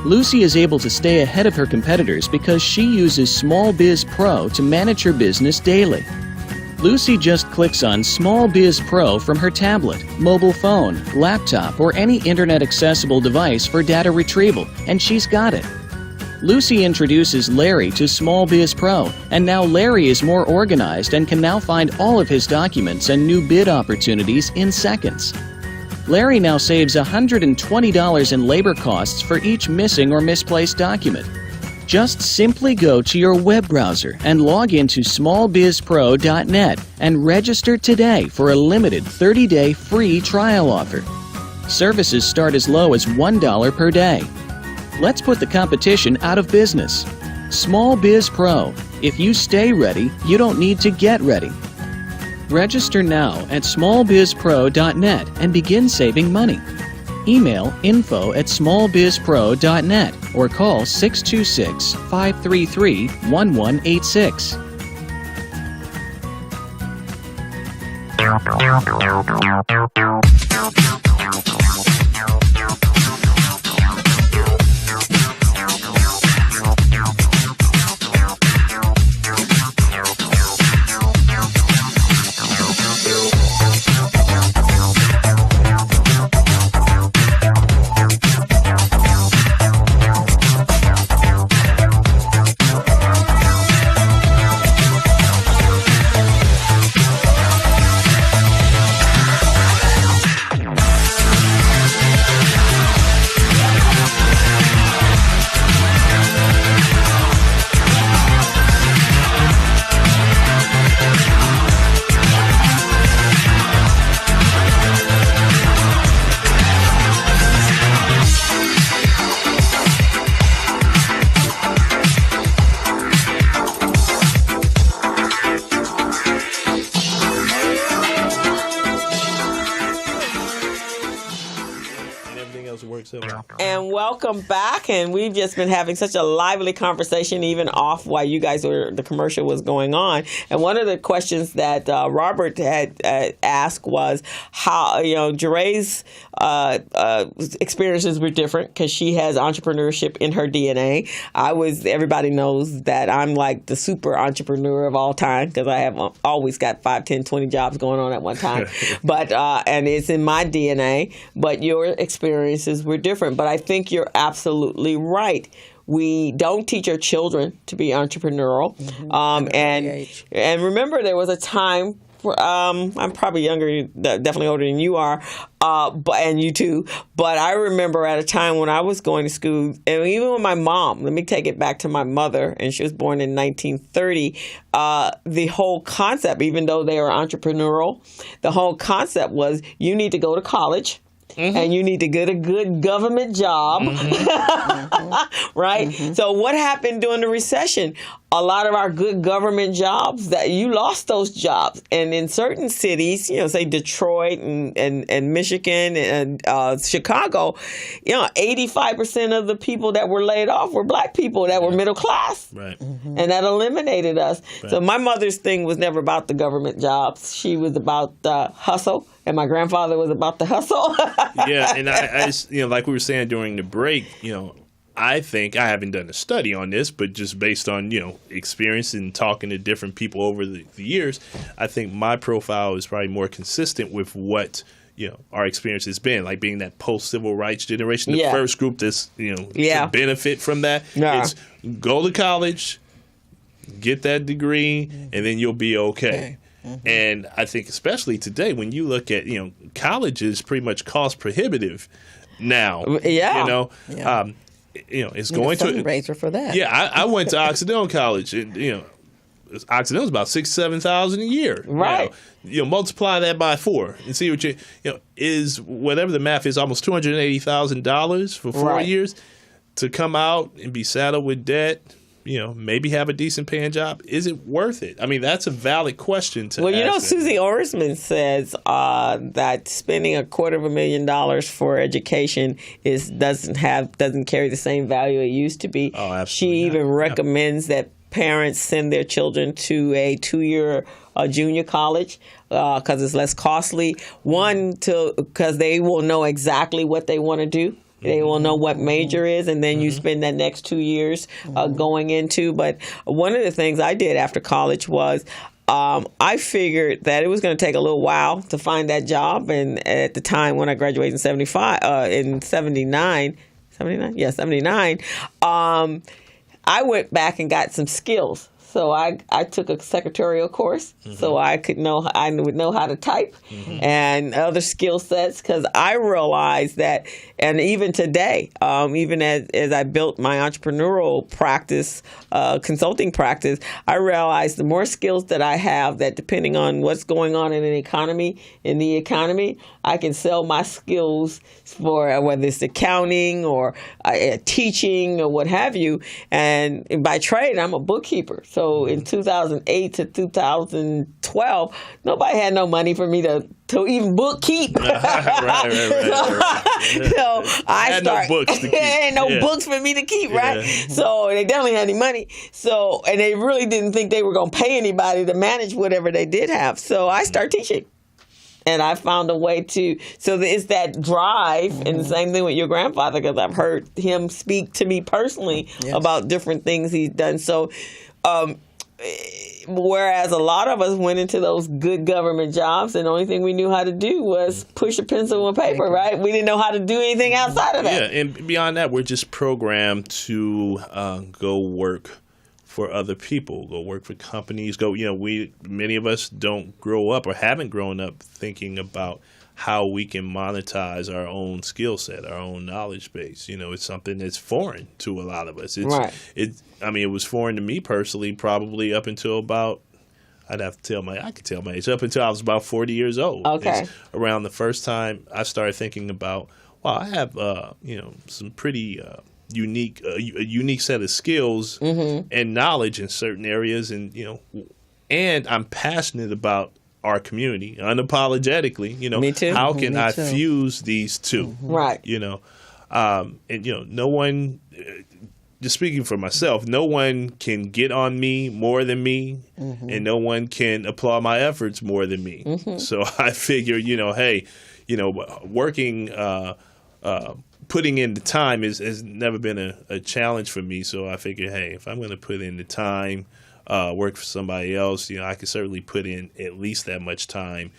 Lucy is able to stay ahead of her competitors because she uses Small Biz Pro to manage her business daily. Lucy just clicks on Small Biz Pro from her tablet, mobile phone, laptop, or any internet-accessible device for data retrieval, and she's got it. Lucy introduces Larry to Small Biz Pro, and now Larry is more organized and can now find all of his documents and new bid opportunities in seconds. Larry now saves $120 in labor costs for each missing or misplaced document. Just simply go to your web browser and log into smallbizpro.net and register today for a limited 30-day free trial offer. Services start as low as $1 per day. Let's put the competition out of business. Small Biz Pro. If you stay ready, you don't need to get ready. Register now at smallbizpro.net and begin saving money. Email info@smallbizpro.net or call 626-533-1186. And welcome back. And we've just been having such a lively conversation, even off while you guys the commercial was going on. And one of the questions that Robert had asked was how, Gerae's experiences were different because she has entrepreneurship in her DNA. Everybody knows that I'm like the super entrepreneur of all time because I have always got 5, 10, 20 jobs going on at one time. But and it's in my DNA. But your experiences were different. But I think you're absolutely right. We don't teach our children to be entrepreneurial. And remember, there was a time I'm probably younger, definitely older than you are, and you too. But I remember at a time when I was going to school, and even with my mom, let me take it back to my mother, and she was born in 1930, the whole concept, even though they were entrepreneurial, the whole concept was you need to go to college. Mm-hmm. And you need to get a good government job, right? Mm-hmm. So what happened during the recession? A lot of our good government jobs, that you lost those jobs. And in certain cities, say Detroit and Michigan and Chicago, 85% of the people that were laid off were black people that were middle class. Right. Mm-hmm. And that eliminated us. Right. So my mother's thing was never about the government jobs. She was about the hustle. And my grandfather was about the hustle. Yeah, and I like we were saying during the break, I think, I haven't done a study on this, but just based on, experience and talking to different people over the years, I think my profile is probably more consistent with what, our experience has been, like being that post-civil rights generation, the first group that's, to benefit from that. Yeah. It's go to college, get that degree, and then you'll be okay. Mm-hmm. And I think especially today when you look at, college is pretty much cost prohibitive now. Yeah. It's going to fundraiser for that. Yeah, I went to Occidental College, and Occidental's about $6,000-7,000 a year. Right. Multiply that by 4 and see what is whatever the math is, almost $280,000 for 4 years to come out and be saddled with debt. Maybe have a decent paying job. Is it worth it? I mean, that's a valid question to ask. Susie Orsman says that spending $250,000 for education doesn't carry the same value it used to be. Oh, absolutely. She even recommends that parents send their children to a 2-year junior college because it's less costly. One, because they will know exactly what they want to do. They will know what major is, and then you spend that next 2 years going into. But one of the things I did after college was I figured that it was going to take a little while to find that job. And at the time when I graduated in 79, I went back and got some skills. So I took a secretarial course, so I would know how to type and other skill sets, because I realized that, and even today, even as I built my entrepreneurial practice, consulting practice, I realized the more skills that I have, that depending on what's going on in the economy, I can sell my skills for whether it's accounting or teaching or what have you. And by trade, I'm a bookkeeper. So in 2008 to 2012, nobody had no money for me to even bookkeep. Right. So I had no books to keep. There ain't no books for me to keep, right? So they definitely had any money. So, and they really didn't think they were going to pay anybody to manage whatever they did have. So I started teaching. And I found a way so it's that drive, and the same thing with your grandfather, because I've heard him speak to me personally about different things he's done. So, whereas a lot of us went into those good government jobs, and the only thing we knew how to do was push a pencil and paper, right? We didn't know how to do anything outside of that. Yeah, and beyond that, we're just programmed to go work for other people, go work for companies, many of us don't grow up or haven't grown up thinking about how we can monetize our own skill set, our own knowledge base. It's something that's foreign to a lot of us. It was foreign to me personally, probably up until about, I could tell my age, up until I was about 40 years old. Okay. It's around the first time I started thinking about, I have, some pretty, unique set of skills and knowledge in certain areas, and I'm passionate about our community unapologetically. Me too. How can I fuse these two? Right. No one. Just speaking for myself, no one can get on me more than me, and no one can applaud my efforts more than me. So I figure, working. Putting in the time has never been a challenge for me. So I figured, hey, if I'm going to put in the time, work for somebody else, I can certainly put in at least that much time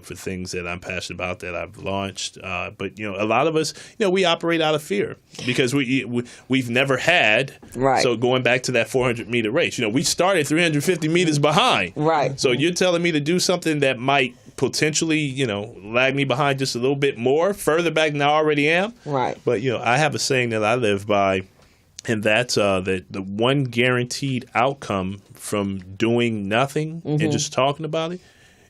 for things that I'm passionate about that I've launched. But a lot of us, we operate out of fear because we've never had. Right. So going back to that 400-meter race, we started 350 meters behind. Right. So you're telling me to do something that might potentially, lag me behind just a little bit more further back than I already am. Right. But I have a saying that I live by, and that's that the one guaranteed outcome from doing nothing and just talking about it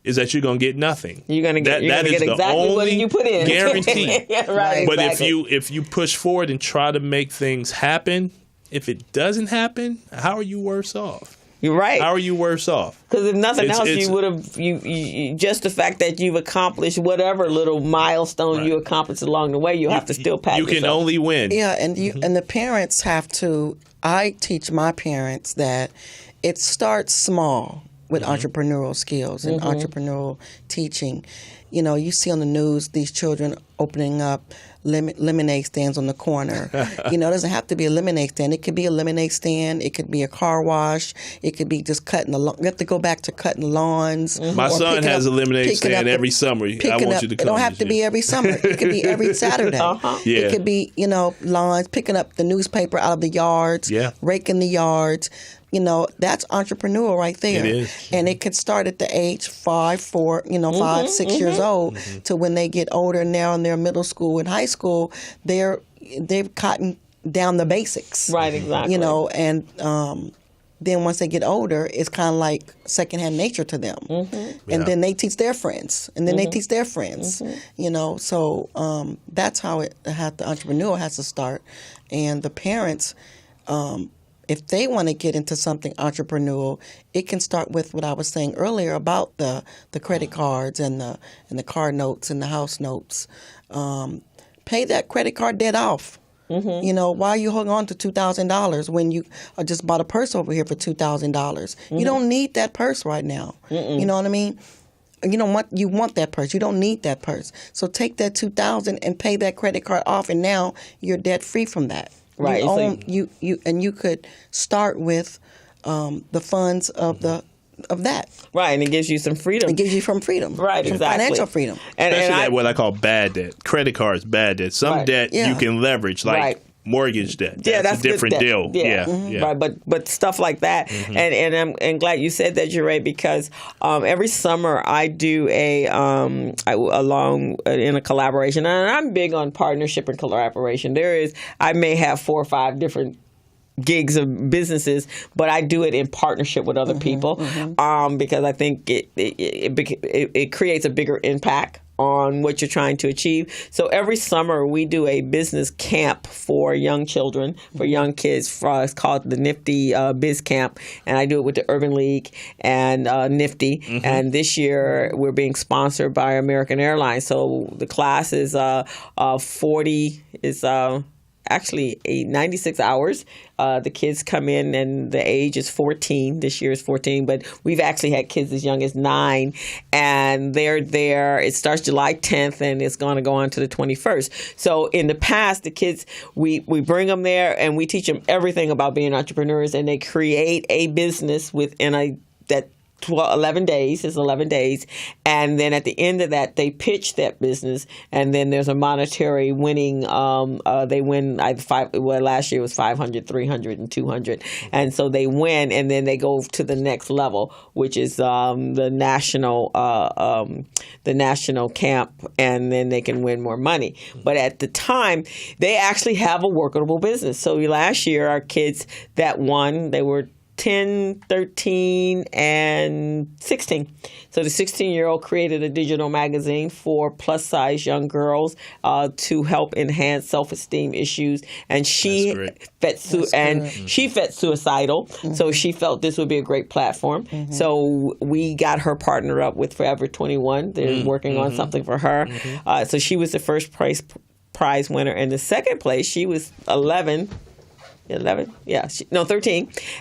is that you're going to get nothing. You're going to get exactly what you put in. Guarantee. Yeah, right. But exactly. if you push forward and try to make things happen, if it doesn't happen, how are you worse off? You're right. How are you worse off? Because if nothing else, you would have you just the fact that you've accomplished whatever little milestone you accomplished along the way, you have to still pat yourself. You can only win. Yeah, and and the parents have to. I teach my parents that it starts small with entrepreneurial skills and entrepreneurial teaching. You see on the news these children opening up lemonade stands on the corner. It doesn't have to be a lemonade stand. It could be a lemonade stand. It could be a car wash. It could be just cutting the lawn. You have to go back to cutting lawns. My son has a lemonade stand every summer. I want you to come. It don't have to be every summer. It could be every Saturday. Yeah. It could be, lawns, picking up the newspaper out of the yards, raking the yards. That's entrepreneurial right there. It is. And it could start at the age 5, 6 years old to when they get older now in their middle school and high school, they've gotten down the basics. Right, exactly. And then once they get older, it's kind of like secondhand nature to them. And then they teach their friends, and then they teach their friends. So that's how the entrepreneur has to start. And the parents, if they want to get into something entrepreneurial, it can start with what I was saying earlier about the credit cards and the car notes and the house notes. Pay that credit card debt off. Why are you holding on to $2,000 when you just bought a purse over here for $2,000? You don't need that purse right now. You know what I mean? You want that purse. You don't need that purse. So take that $2,000 and pay that credit card off, and now you're debt free from that. Right. You could start with the funds of that. Right, and it gives you some freedom. It gives you some freedom. Right, exactly. Financial freedom. Especially what I call bad debt. Credit cards, bad debt. Some debt you can leverage, like mortgage debt. Yeah, that's a different deal. Yeah. Right, but stuff like that. And I'm glad you said that, Gerae, because every summer I do in a collaboration, and I'm big on partnership and collaboration. I may have 4 or 5 different gigs of businesses, but I do it in partnership with other people because I think it creates a bigger impact on what you're trying to achieve. So every summer we do a business camp for young children, for young kids. It's called the Nifty Biz Camp, and I do it with the Urban League and Nifty. And this year we're being sponsored by American Airlines. So the class is 40 is actually 96 hours. The kids come in and the age is 14. This year is 14, but we've actually had kids as young as 9, and they're there. It starts July 10th and it's going to go on to the 21st. So in the past, the kids, we bring them there and we teach them everything about being entrepreneurs, and they create a business within that 11 days, and then at the end of that they pitch that business, and then there's a monetary winning. They win last year was 500, 300, and 200, and so they win, and then they go to the next level, which is the national camp, and then they can win more money. But at the time, they actually have a workable business. So last year, our kids that won, they were 10, 13, and 16. So the 16-year-old created a digital magazine for plus-size young girls to help enhance self-esteem issues. And she felt suicidal, so she felt this would be a great platform. So we got her partnered up with Forever 21. They're working on something for her. So she was the first prize winner. And the second place, she was 13.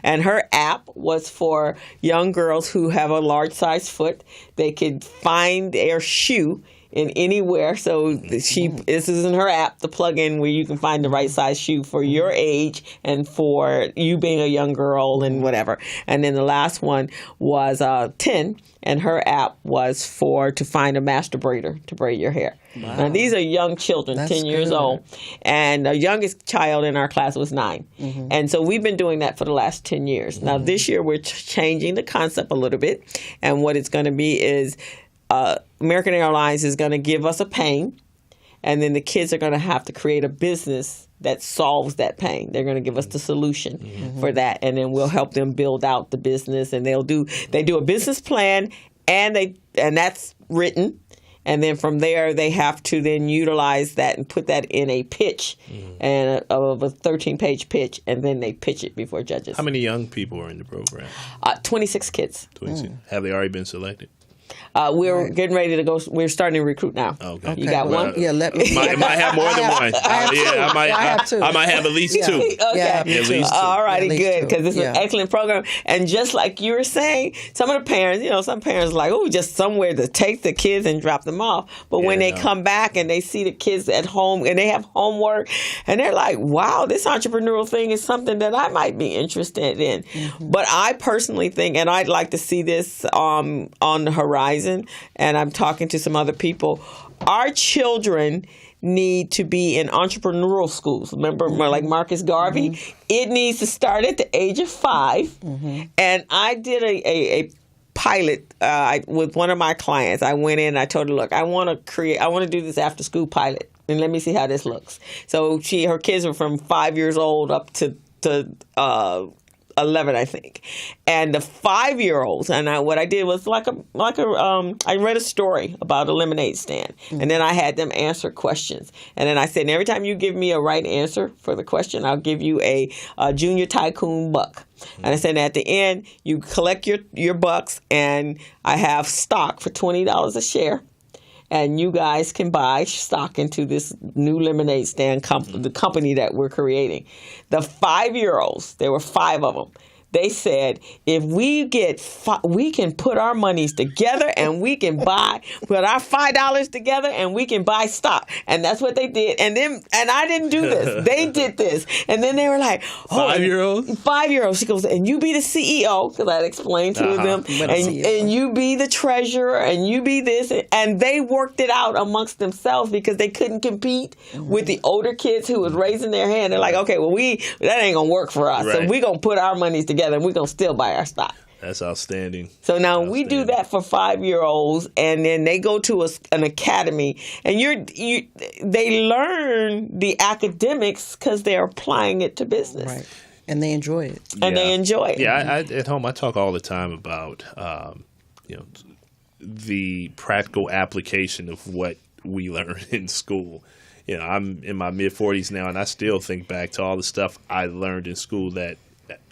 And her app was for young girls who have a large size foot. They could find their shoe in anywhere. So this is in her app, the plug-in where you can find the right size shoe for your age and for you being a young girl and whatever. And then the last one was 10, and her app was to find a master braider to braid your hair. Wow. Now, these are young children, That's 10 years good. old. And the youngest child in our class was 9. Mm-hmm. And so we've been doing that for the last 10 years. Mm-hmm. Now, this year, we're changing the concept a little bit. And what it's going to be is American Airlines is going to give us a pain. And then the kids are going to have to create a business that solves that pain. They're going to give us the solution for that. And then we'll help them build out the business. And they do a business plan, and that's written. And then from there, they have to then utilize that and put that in a pitch, and of a 13-page pitch, and then they pitch it before judges. How many young people are in the program? 26 kids. 26. Have they already been selected? We're getting ready to go. We're starting to recruit now. Okay. You got one? Yeah, let me. Might have more than one. I might have at least two. Okay. Yeah, at least two. All righty, good, because it's an Yeah. excellent program. And just like you were saying, some of the parents, some parents are like, oh, just somewhere to take the kids and drop them off. But when they come back and they see the kids at home and they have homework, and they're like, wow, this entrepreneurial thing is something that I might be interested in. Mm-hmm. But I personally think, and I'd like to see this on the horizon, and I'm talking to some other people, our children need to be in entrepreneurial schools. Remember, like Marcus Garvey? Mm-hmm. It needs to start at the age of 5. Mm-hmm. And I did a pilot with one of my clients. I went in and I told her, look, I want to do this after school pilot, and let me see how this looks. So her kids were from 5 years old up to 11, I think. And the 5-year-olds, and what I did was I read a story about a lemonade stand, and then I had them answer questions. And then I said, every time you give me a right answer for the question, I'll give you a Junior Tycoon buck. And I said, at the end, you collect your bucks, and I have stock for $20 a share. And you guys can buy stock into this new lemonade stand, the company that we're creating. The 5-year-olds, there were 5 of them. They said, if we we can put our monies together and we can put our $5 together and we can buy stock. And that's what they did. And I didn't do this. They did this. And then they were like, 5-year-olds? 5-year-olds. She goes, and you be the CEO, because I explained to them. And you be the treasurer, and you be this. And they worked it out amongst themselves because they couldn't compete with the older kids who was raising their hand. They're like, okay, well, that ain't going to work for us. Right. So we're going to put our monies together. And we're going to still buy our stock. That's outstanding. So now we do that for 5-year-olds, and then they go to an academy, and they learn the academics because they're applying it to business. Right. And they enjoy it. And they enjoy it. Yeah, at home I talk all the time about the practical application of what we learn in school. I'm in my mid-40s now, and I still think back to all the stuff I learned in school that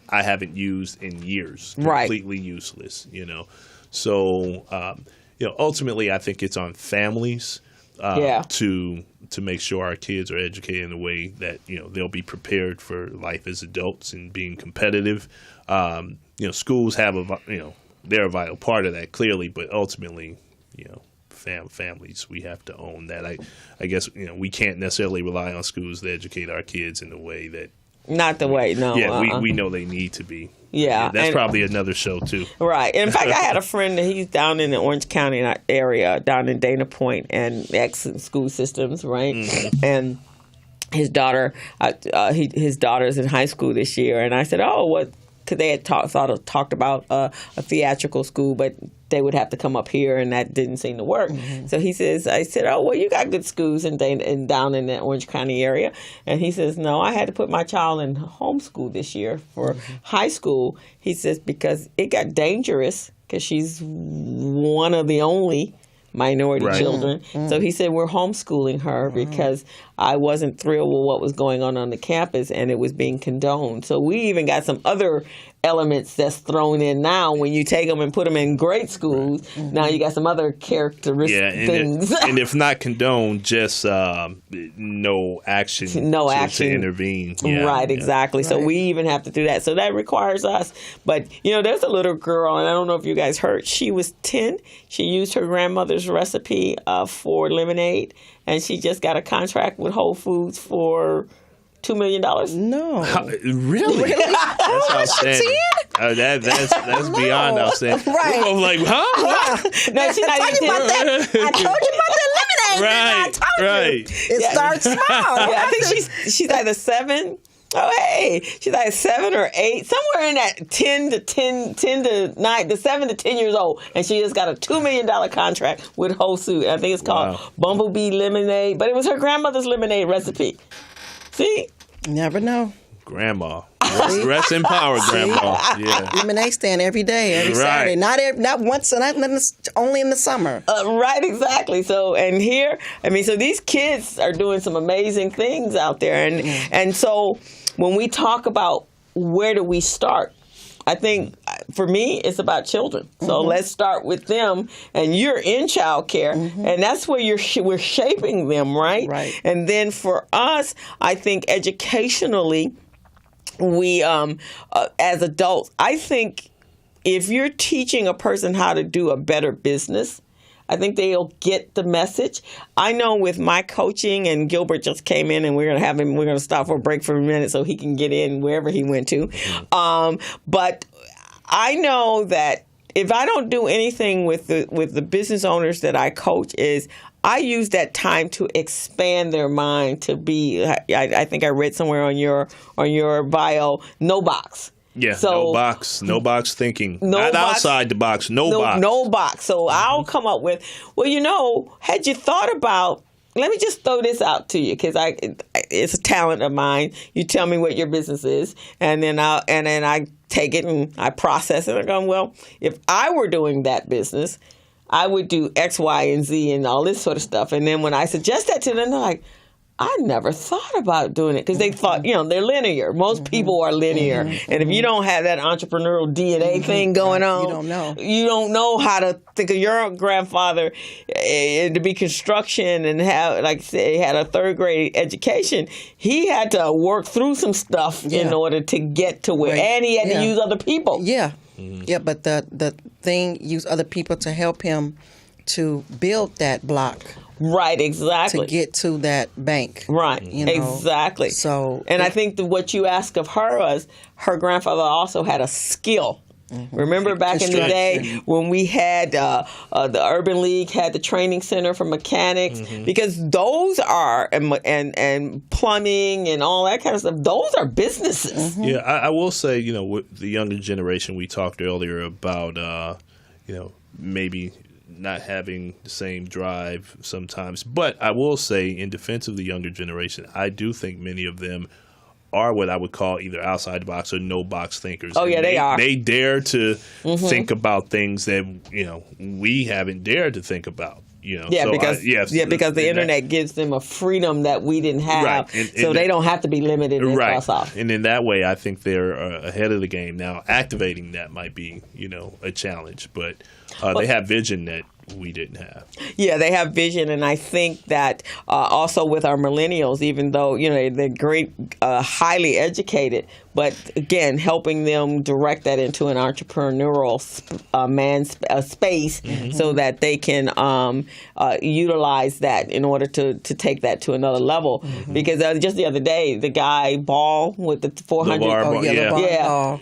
I haven't used in years. Completely useless, So, ultimately, I think it's on families to make sure our kids are educated in a way that, they'll be prepared for life as adults and being competitive. Schools have they're a vital part of that, clearly, but ultimately, families, we have to own that. I guess, we can't necessarily rely on schools to educate our kids in the way that not the way, no. Yeah, we know they need to be. Yeah. That's probably another show, too. Right. In fact, I had a friend that he's down in the Orange County area, down in Dana Point, and excellent school systems, right? Mm-hmm. And his daughter, his daughter's in high school this year, and I said, oh, what? Because they had talked about a theatrical school, but they would have to come up here, and that didn't seem to work. Mm-hmm. So I said, oh, well, you got good schools down in the Orange County area. And he says, no, I had to put my child in homeschool this year for high school. He says, because it got dangerous, because she's one of the only minority children. Mm-hmm. So he said, we're homeschooling her because I wasn't thrilled with what was going on the campus, and it was being condoned. So we even got some other elements that's thrown in now when you take them and put them in great schools. Now you got some other characteristic things. And if not condoned, just no action to intervene. Right, exactly. So we even have to do that. So that requires us. But, there's a little girl, and I don't know if you guys heard, she was 10. She used her grandmother's recipe for lemonade, and she just got a contract with Whole Foods for $2 million. No. Really? That's outstanding. That's beyond outstanding. Right. We're both like, huh? No, she's not even about that. I told you about that lemonade. Right. It starts small. I think she's either 7. Oh, hey, she's like 7 or 8, somewhere in that 10 to 9, the 7 to 10 years old, and she just got a $2 million contract with Whole Foods. I think it's called Bumblebee Lemonade, but it was her grandmother's lemonade recipe. See? Never know. Grandma. Rest in power, Grandma. Yeah. Lemonade stand every day, every Saturday. Not once, only in the summer. Right, exactly. So, and here, so these kids are doing some amazing things out there. And so when we talk about where do we start, I think for me, it's about children. So let's start with them. And you're in child care, and that's where we're shaping them, right? Right. And then for us, I think educationally, we, as adults, I think if you're teaching a person how to do a better business, I think they'll get the message. I know with my coaching, and Gilbert just came in, and we're going to stop for a break for a minute so he can get in wherever he went to. But I know that if I don't do anything with the business owners that I coach, is I use that time to expand their mind to be, I think I read somewhere on your bio, no box. Yeah, so, no box thinking. Not outside the box, no box. No box. So I'll come up with, had you thought about, let me just throw this out to you, because it's a talent of mine. You tell me what your business is, and then I take it and I process it. And I go, if I were doing that business, I would do X, Y, and Z and all this sort of stuff. And then when I suggest that to them, they're like, I never thought about doing it, because they thought, they're linear. Most people are linear. And if you don't have that entrepreneurial DNA thing going on, you don't know how to think of your grandfather to be construction and have, like I say, had a 3rd grade education. He had to work through some stuff in order to get to where, and he had to use other people. Yeah. Yeah, but the thing, use other people to help him to build that block. Right, exactly. To get to that bank. Right, exactly. So, and I think that what you asked of her was, her grandfather also had a skill. Remember back in the day when we had the Urban League had the training center for mechanics, because those are and plumbing and all that kind of stuff. Those are businesses. Yeah, I will say, with the younger generation, we talked earlier about maybe not having the same drive sometimes. But I will say, in defense of the younger generation, I do think many of them are what I would call either outside the box or no box thinkers. Oh, yeah, they are. They dare to think about things that, we haven't dared to think about. Because the internet gives them a freedom that we didn't have, right. So they don't have to be limited in us off. And in that way, I think they're ahead of the game. Now, activating that might be, a challenge, but they have vision that we didn't have. Yeah, they have vision, and I think that also with our millennials, even though they're great, highly educated, but again, helping them direct that into an entrepreneurial space, so that they can utilize that in order to take that to another level. Because just the other day, the guy Ball with the 400.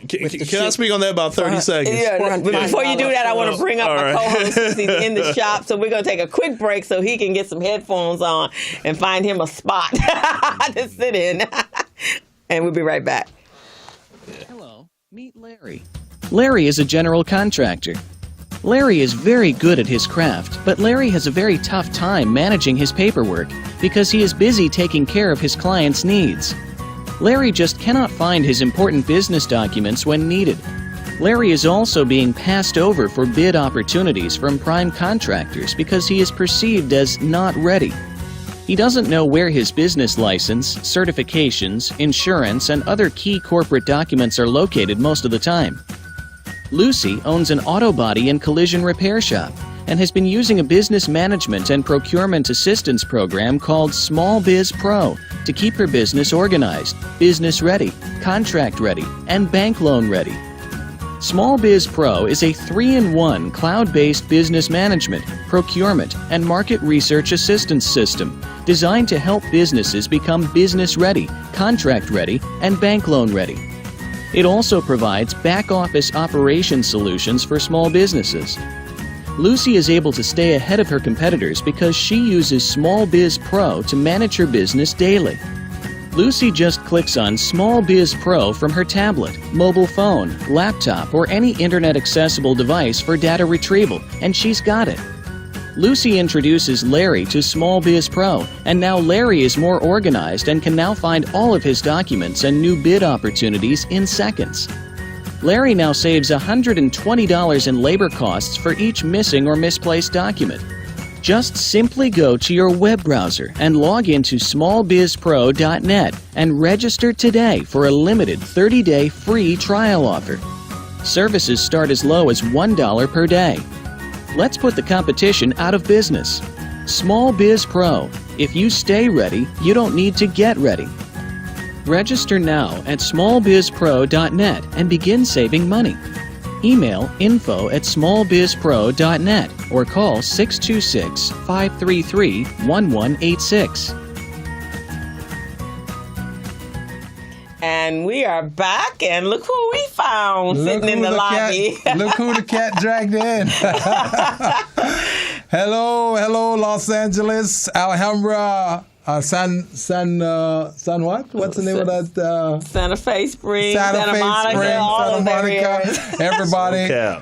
Can I speak on that about 30 seconds? Yeah, but before you do that, I want to bring up my co-host, because he's in the shop. So we're going to take a quick break so he can get some headphones on and find him a spot to sit in. And we'll be right back. Hello, meet Larry. Larry is a general contractor. Larry is very good at his craft, but Larry has a very tough time managing his paperwork because he is busy taking care of his clients' needs. Larry just cannot find his important business documents when needed. Larry is also being passed over for bid opportunities from prime contractors because he is perceived as not ready. He doesn't know where his business license, certifications, insurance, and other key corporate documents are located most of the time. Lucy owns an auto body and collision repair shop and has been using a business management and procurement assistance program called Small Biz Pro to keep her business organized, business ready, contract ready, and bank loan ready. Small Biz Pro is a 3-in-1 cloud-based business management, procurement, and market research assistance system designed to help businesses become business ready, contract ready, and bank loan ready. It also provides back-office operation solutions for small businesses. Lucy is able to stay ahead of her competitors because she uses Small Biz Pro to manage her business daily. Lucy just clicks on Small Biz Pro from her tablet, mobile phone, laptop, or any internet-accessible device for data retrieval, and she's got it. Lucy introduces Larry to Small Biz Pro, and now Larry is more organized and can now find all of his documents and new bid opportunities in seconds. Larry now saves $120 in labor costs for each missing or misplaced document. Just simply go to your web browser and log into smallbizpro.net and register today for a limited 30-day free trial offer. Services start as low as $1 per day. Let's put the competition out of business. Small Biz Pro. If you stay ready, you don't need to get ready. Register now at smallbizpro.net and begin saving money. Email info@smallbizpro.net or call 626-533-1186. And we are back, and look who we found sitting in the lobby. Look who the cat dragged in. Hello, Los Angeles, Alhambra. San what? What's the name of that? Santa Fe Springs, Santa Monica. Everybody.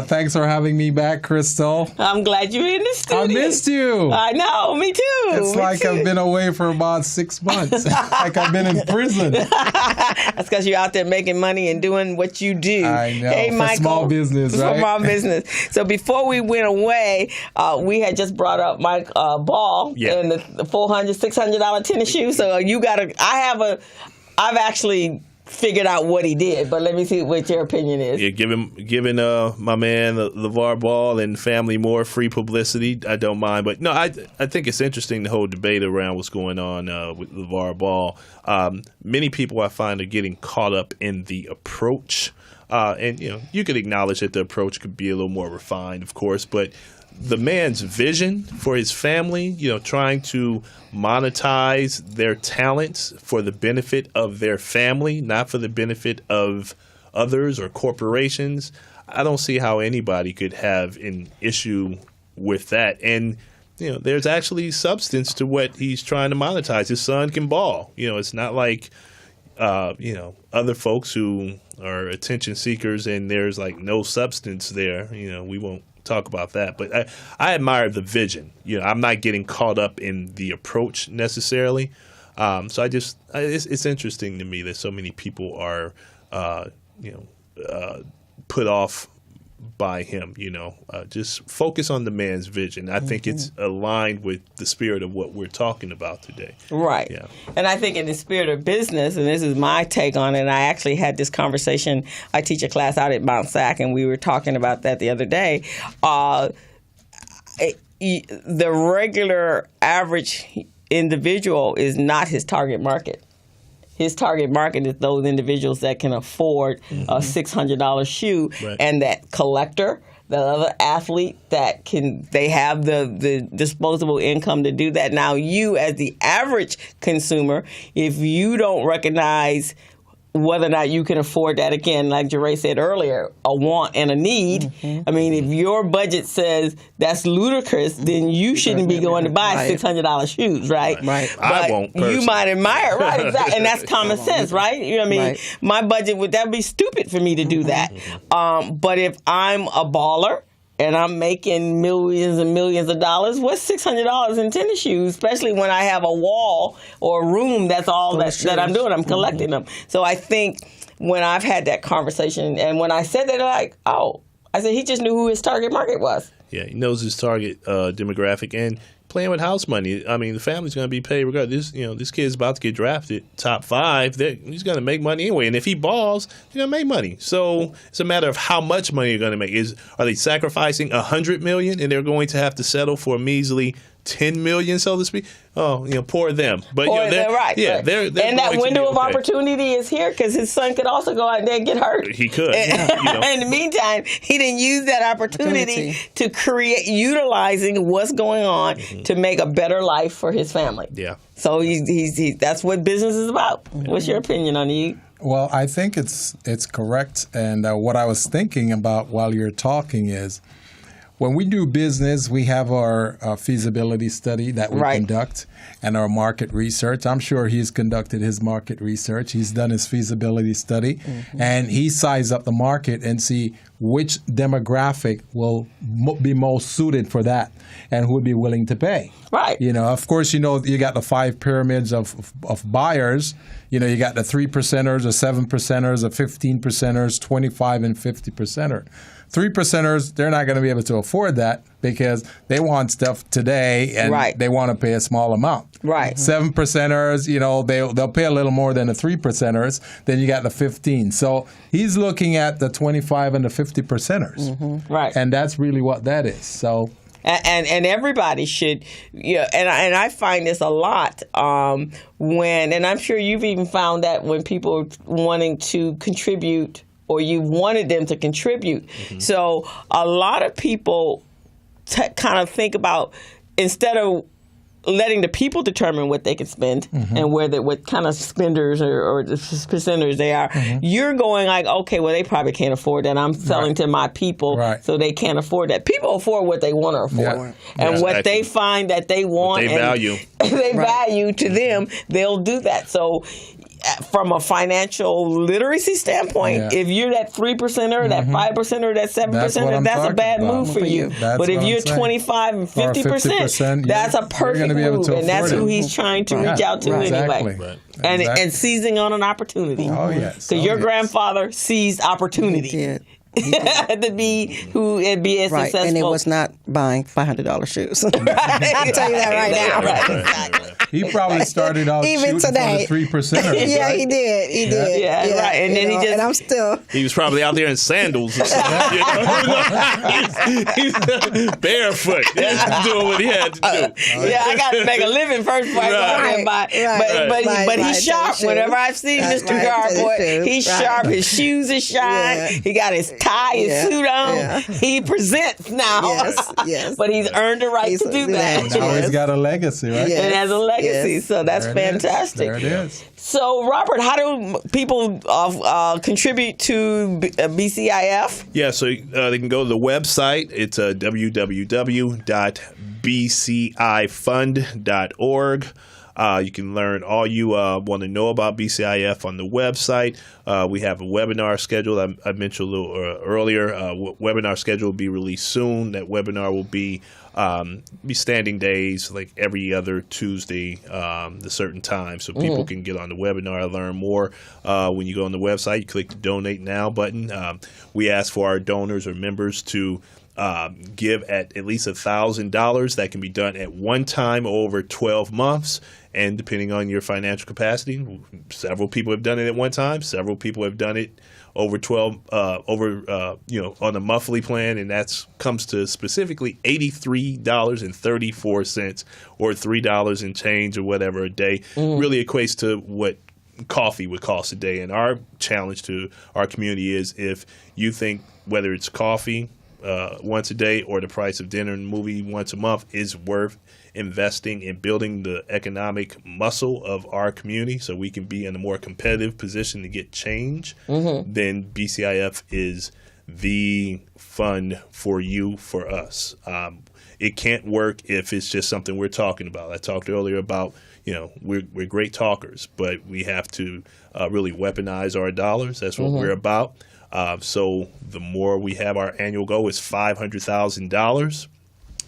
Thanks for having me back, Crystal. I'm glad you're in the studio. I missed you. I know, me too. It's like I've been away for about 6 months. Like I've been in prison. That's because you're out there making money and doing what you do. I know. Hey, for Michael, small business, right? For small business. So before we went away, we had just brought up Mike Ball and the $400, $600 tennis shoe. So I've actually figured out what he did, but let me see what your opinion is. Yeah, giving my man LeVar Ball and family more free publicity, I don't mind. But no, I think it's interesting the whole debate around what's going on with LeVar Ball. Many people I find are getting caught up in the approach, and you could acknowledge that the approach could be a little more refined, of course, but the man's vision for his family, trying to monetize their talents for the benefit of their family, not for the benefit of others or corporations. I don't see how anybody could have an issue with that. And, there's actually substance to what he's trying to monetize. His son can ball. It's not like, other folks who are attention seekers and there's like no substance there. We won't talk about that, but I admire the vision. I'm not getting caught up in the approach necessarily. So it's interesting to me that so many people are, put off by him. Just focus on the man's vision. I think it's aligned with the spirit of what we're talking about today. Right. Yeah. And I think in the spirit of business, and this is my take on it, and I actually had this conversation. I teach a class out at Mount Sac, and we were talking about that the other day. The regular average individual is not his target market. His target market is those individuals that can afford a $600 shoe, and that collector, the other athlete they have the disposable income to do that. Now, you as the average consumer, if you don't recognize whether or not you can afford that, again, like Gerae said earlier, a want and a need. I mean, if your budget says that's ludicrous, then you shouldn't be going to buy $600 shoes, right? Right. But I won't personally. You might admire it, right? Exactly. And that's common sense, right? You know what I mean? My budget that'd be stupid for me to do that. But if I'm a baller and I'm making millions and millions of dollars, what's $600 in tennis shoes, especially when I have a wall or a room that's all that I'm doing. I'm collecting them. So I think when I've had that conversation, and when I said that, they're like, oh, I said he just knew who his target market was. Yeah, he knows his target demographic. And, playing with house money. I mean, the family's going to be paid regardless. This kid's about to get drafted top 5. He's going to make money anyway. And if he balls, he's going to make money. So it's a matter of how much money you're going to make. Are they sacrificing $100 million and they're going to have to settle for a measly $10 million, so to speak? Oh, poor them. But they're right. Yeah, they're and that window of opportunity is here because his son could also go out there and get hurt. He could. In the meantime, he didn't use that opportunity to utilizing what's going on to make a better life for his family. Yeah. So that's what business is about. What's your opinion on it? Well, I think it's correct. And what I was thinking about while you're talking is, when we do business, we have our feasibility study that we conduct and our market research. I'm sure he's conducted his market research. He's done his feasibility study, and he sized up the market and see which demographic will be most suited for that and who would be willing to pay. Right. Of course, you got the 5 pyramids of buyers. You got the 3%ers, the 7%ers, the 15%ers, 25 and 50%er. 3%ers, they're not going to be able to afford that because they want stuff today and they want to pay a small amount. Right. 7%ers, they'll pay a little more than the 3%ers. Then you got the 15. So he's looking at the 25 and the 50%ers. Right. And that's really what that is. So. And everybody should, and I find this a lot and I'm sure you've even found that when people are wanting to contribute or you wanted them to contribute. So a lot of people kind of think about, instead of letting the people determine what they can spend and what kind of spenders or the percenters they are, you're going like, okay, well, they probably can't afford that. I'm selling to my people, so they can't afford that. People afford what they want to afford. And what they find that they want what they value. They value to them, they'll do that. So from a financial literacy standpoint, if you're that 3%er, that 5%er, that 7%er, that's a bad move for you. But if you're 25 and 50%, that's a perfect move, and that's who he's trying to reach out to anyway. And seizing on an opportunity. Oh yes, because your grandfather seized opportunity. He did. To be successful. And it was not buying $500 shoes. I'll tell you that right now. Exactly. He probably started out even today for the 3%. Yeah, he did. He did. Yeah, right. And then and I'm still. He was probably out there in sandals and stuff. He's barefoot. He's doing what he had to do. I got to make a living first before I go out there and buy. But he's sharp. Whenever I've seen Mr. Garr, boy, he's sharp. His shoes are shine. He got his tie, his suit on. He presents now. Yes. But he's earned the right to do that. Now he's got a legacy, right? And has a legacy, so that's fantastic. There it is. So, Robert, how do people contribute to BCIF? Yeah, so they can go to the website. It's www.bcifund.org. You can learn all you want to know about BCIF on the website. We have a webinar scheduled. I mentioned a little earlier. Webinar schedule will be released soon. That webinar will be standing days, like every other Tuesday, the certain time, so people can get on the webinar and learn more. When you go on the website, you click the Donate Now button. We ask for our donors or members to give at least $1,000. That can be done at one time over 12 months. And depending on your financial capacity, several people have done it at one time. Several people have done it over 12, on a monthly plan, and that comes to specifically $83.34 or $3 and change or whatever a day. Really equates to what coffee would cost a day. And our challenge to our community is, if you think whether it's coffee once a day or the price of dinner and movie once a month is worth investing in building the economic muscle of our community so we can be in a more competitive position to get change, then BCIF is the fund for you, for us. It can't work if it's just something we're talking about. I talked earlier about, we're great talkers, but we have to really weaponize our dollars. That's what we're about. So the more we have, our annual goal is $500,000.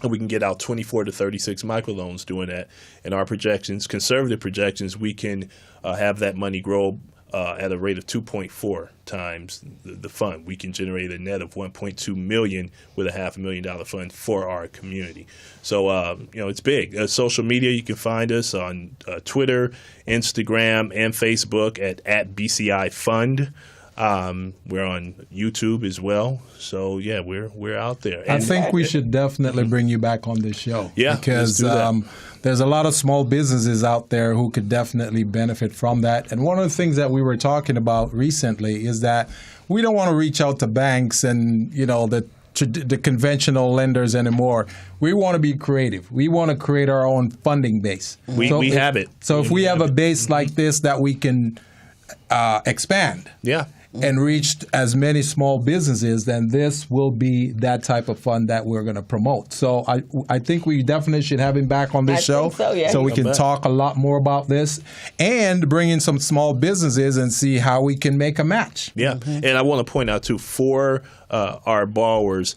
And we can get out 24 to 36 microloans doing that. And our projections, conservative projections, we can have that money grow at a rate of 2.4 times the fund. We can generate a net of $1.2 million with a $500,000 fund for our community. So, it's big. Social media, you can find us on Twitter, Instagram, and Facebook at BCI Fund. We're on YouTube as well. So, yeah, we're out there. I think we should definitely bring you back on this show. Yeah, because there's a lot of small businesses out there who could definitely benefit from that. And one of the things that we were talking about recently is that we don't want to reach out to banks and, the conventional lenders anymore. We want to be creative. We want to create our own funding base. We have it. So if we have a base like this that we can expand. Yeah. And reached as many small businesses, then this will be that type of fund that we're going to promote. So I think we definitely should have him back on this show, so we can talk a lot more about this and bring in some small businesses and see how we can make a match. Yeah, and I want to point out too, for our borrowers,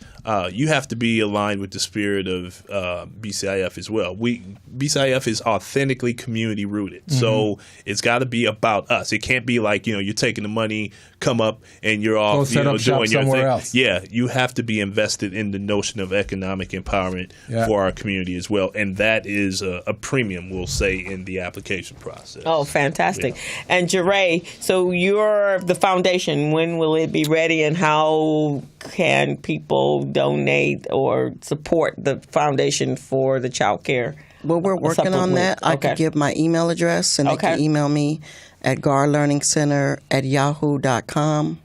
you have to be aligned with the spirit of BCIF as well. BCIF is authentically community rooted, so it's got to be about us. It can't be like you're taking the money, come up, and you're off doing your thing. Else. Yeah, you have to be invested in the notion of economic empowerment for our community as well, and that is a premium, we'll say, in the application process. Oh, fantastic! Yeah. And Gerae, so you're the foundation. When will it be ready, and how can people donate or support the foundation for the child care? Well, we're working on that. I could give my email address, and they can email me at garlearningcenter@yahoo.com.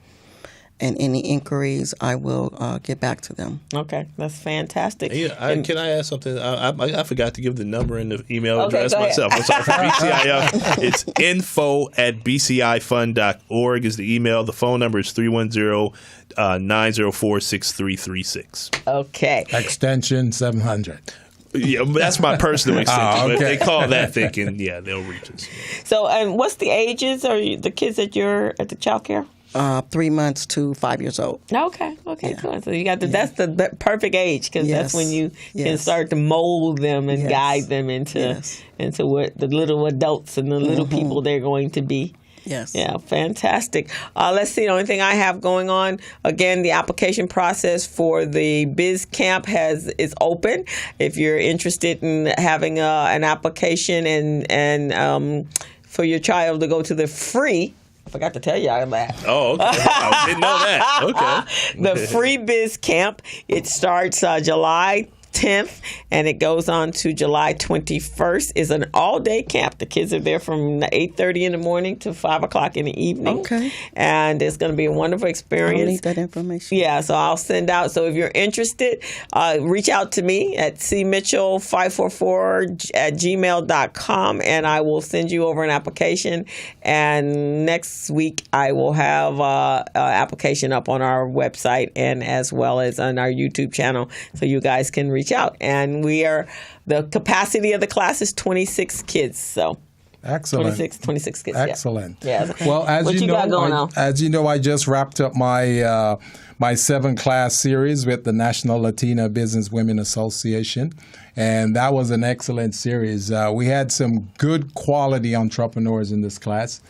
And any inquiries, I will get back to them. Okay, that's fantastic. Yeah, can I ask something? I forgot to give the number and the email address myself. I'm sorry, for BCIF. It's info@bcifund.org is the email. The phone number is 310-904-6336. Okay. Extension 700. Yeah, that's my personal extension. But if they call that, thinking, they'll reach us. So, and what's the ages of the kids that you're at the child care? 3 months to 5 years old. Okay, cool. So you got that's the perfect age, because that's when you can start to mold them and guide them into what the little adults and the little people they're going to be. Yes. Yeah, fantastic. Let's see. The only thing I have going on, again, the application process for the Biz Camp is open. If you're interested in having an application and for your child to go to the free. I forgot to tell you that. Oh, okay. I didn't know that. Okay. The free Biz Camp, it starts July 10th, and it goes on to July 21st. It's an all-day camp. The kids are there from 8:30 in the morning to 5 o'clock in the evening. Okay. And it's going to be a wonderful experience. I'll need that information. Yeah, so I'll send out. So if you're interested, reach out to me at cmitchell544@gmail.com, and I will send you over an application. And next week, I will have an application up on our website and as well as on our YouTube channel, so you guys can reach out. And the capacity of the class is 26 kids. So excellent. 26 kids. Excellent. Yeah. Well, as you know, I just wrapped up my my 7-class series with the National Latina Business Women Association, and that was an excellent series. We had some good quality entrepreneurs in this class.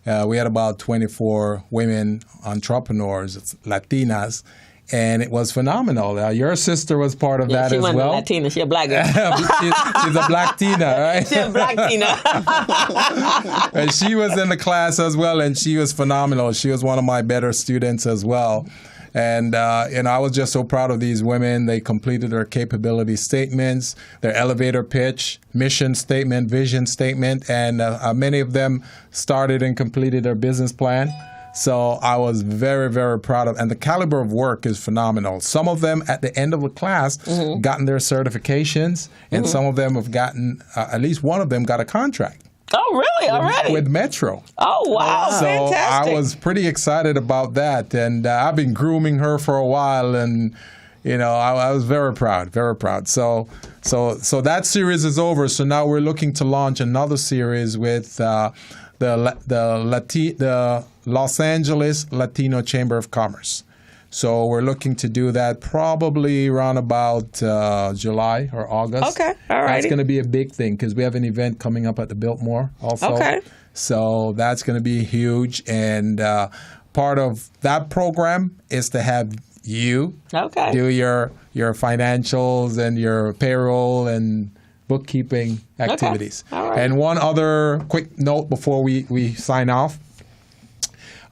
We had about 24 women entrepreneurs, Latinas. And it was phenomenal. Your sister was part of that as well. She wasn't Latina. She's a black girl. She's a black Tina, right? She's a black Tina. And she was in the class as well, and she was phenomenal. She was one of my better students as well. And I was just so proud of these women. They completed their capability statements, their elevator pitch, mission statement, vision statement, and many of them started and completed their business plan. So I was very, very proud of, and the caliber of work is phenomenal. Some of them at the end of the class gotten their certifications, and some of them have gotten, at least one of them got a contract. Oh, really? Already? With Metro. Oh, wow. So fantastic. I was pretty excited about that, and I've been grooming her for a while, and I was very proud, very proud. So that series is over. So now we're looking to launch another series with the Los Angeles Latino Chamber of Commerce. So we're looking to do that probably around about July or August. Okay, all right. That's going to be a big thing because we have an event coming up at the Biltmore also. Okay. So that's going to be huge. And part of that program is to have you do your financials and your payroll and bookkeeping activities. Okay. All right. And one other quick note before we sign off.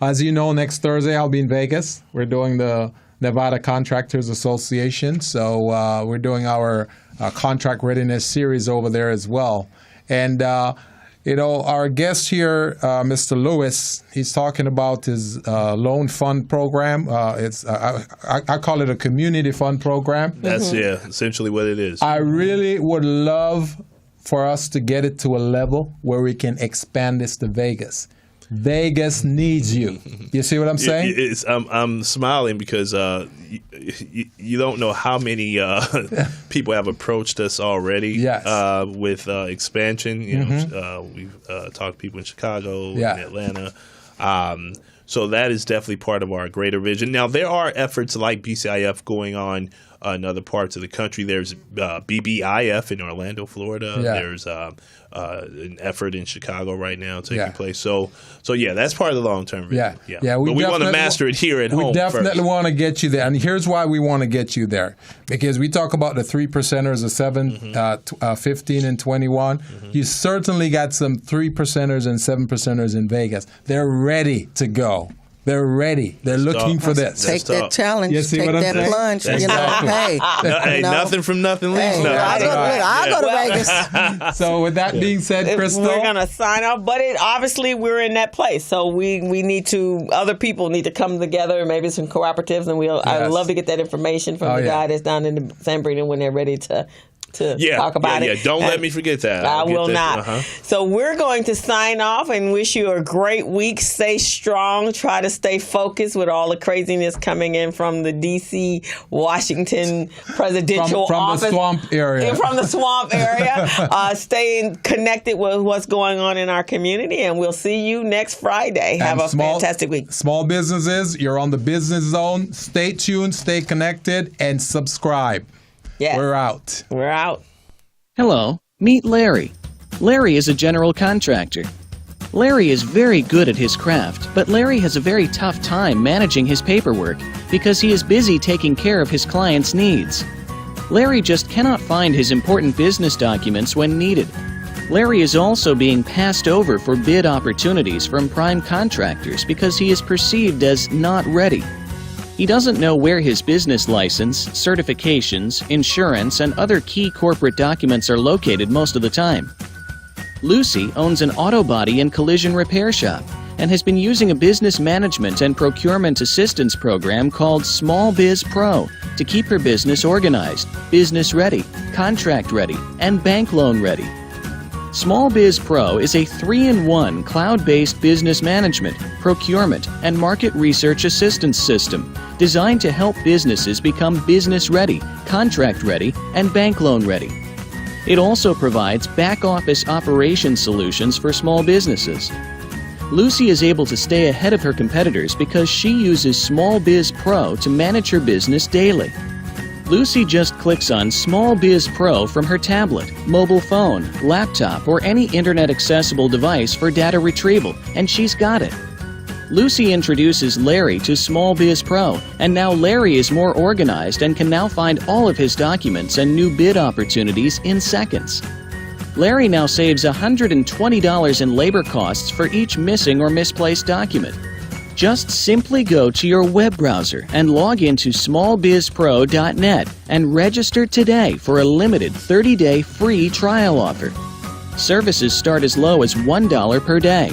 As you know, next Thursday I'll be in Vegas. We're doing the Nevada Contractors Association. So we're doing our contract readiness series over there as well. And our guest here, Mr. Lewis, he's talking about his loan fund program. I call it a community fund program. That's essentially what it is. I really would love for us to get it to a level where we can expand this to Vegas. Vegas needs you. You see what I'm saying? I'm smiling because you don't know how many people have approached us already with expansion. We've talked to people in Chicago, in Atlanta. So that is definitely part of our greater vision. Now, there are efforts like BCIF going on in other parts of the country. There's BBIF in Orlando, Florida. There's an effort in Chicago right now taking place. So that's part of the long-term vision. But we want to master it here at home. We definitely want to get you there. And here's why we want to get you there. Because we talk about the 3%ers of 7, 15, and 21. You certainly got some 3%ers and 7%ers in Vegas. They're ready to go. They're ready. They're looking for this. Take that challenge. You see take what I'm that saying? plunge. Hey, nothing from nothing leaves nothing. I'll go to Vegas. So with that being said, Crystal, we're gonna sign off. But obviously we're in that place, so we need to. Other people need to come together. Maybe some cooperatives, and I'd love to get that information from the guy that's down in the San Bernardino when they're ready to talk about it. Don't let me forget that. I will not. So we're going to sign off and wish you a great week. Stay strong. Try to stay focused with all the craziness coming in from the D.C., Washington presidential office. From the swamp area. From the swamp area. Staying connected with what's going on in our community, and we'll see you next Friday. Have a fantastic week. Small businesses, you're on the Business Zone. Stay tuned, stay connected, and subscribe. Yes. We're out. We're out. Hello, meet Larry. Larry is a general contractor. Larry is very good at his craft, but Larry has a very tough time managing his paperwork because he is busy taking care of his clients' needs. Larry just cannot find his important business documents when needed. Larry is also being passed over for bid opportunities from prime contractors because he is perceived as not ready. He doesn't know where his business license, certifications, insurance, and other key corporate documents are located most of the time. Lucy owns an auto body and collision repair shop and has been using a business management and procurement assistance program called Small Biz Pro to keep her business organized, business ready, contract ready, and bank loan ready. Small Biz Pro is a 3-in-1 cloud-based business management, procurement, and market research assistance system designed to help businesses become business ready, contract ready, and bank loan ready. It also provides back-office operation solutions for small businesses. Lucy is able to stay ahead of her competitors because she uses Small Biz Pro to manage her business daily. Lucy just clicks on Small Biz Pro from her tablet, mobile phone, laptop, or any internet-accessible device for data retrieval, and she's got it. Lucy introduces Larry to Small Biz Pro, and now Larry is more organized and can now find all of his documents and new bid opportunities in seconds. Larry now saves $120 in labor costs for each missing or misplaced document. Just simply go to your web browser and log into smallbizpro.net and register today for a limited 30-day free trial offer. Services start as low as $1 per day.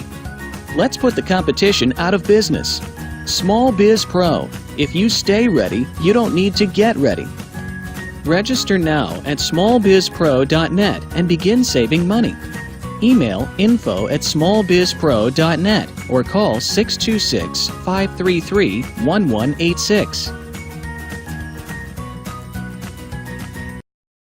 Let's put the competition out of business. Small Biz Pro. If you stay ready, you don't need to get ready. Register now at smallbizpro.net and begin saving money. Email info@smallbizpro.net or call 626-533-1186.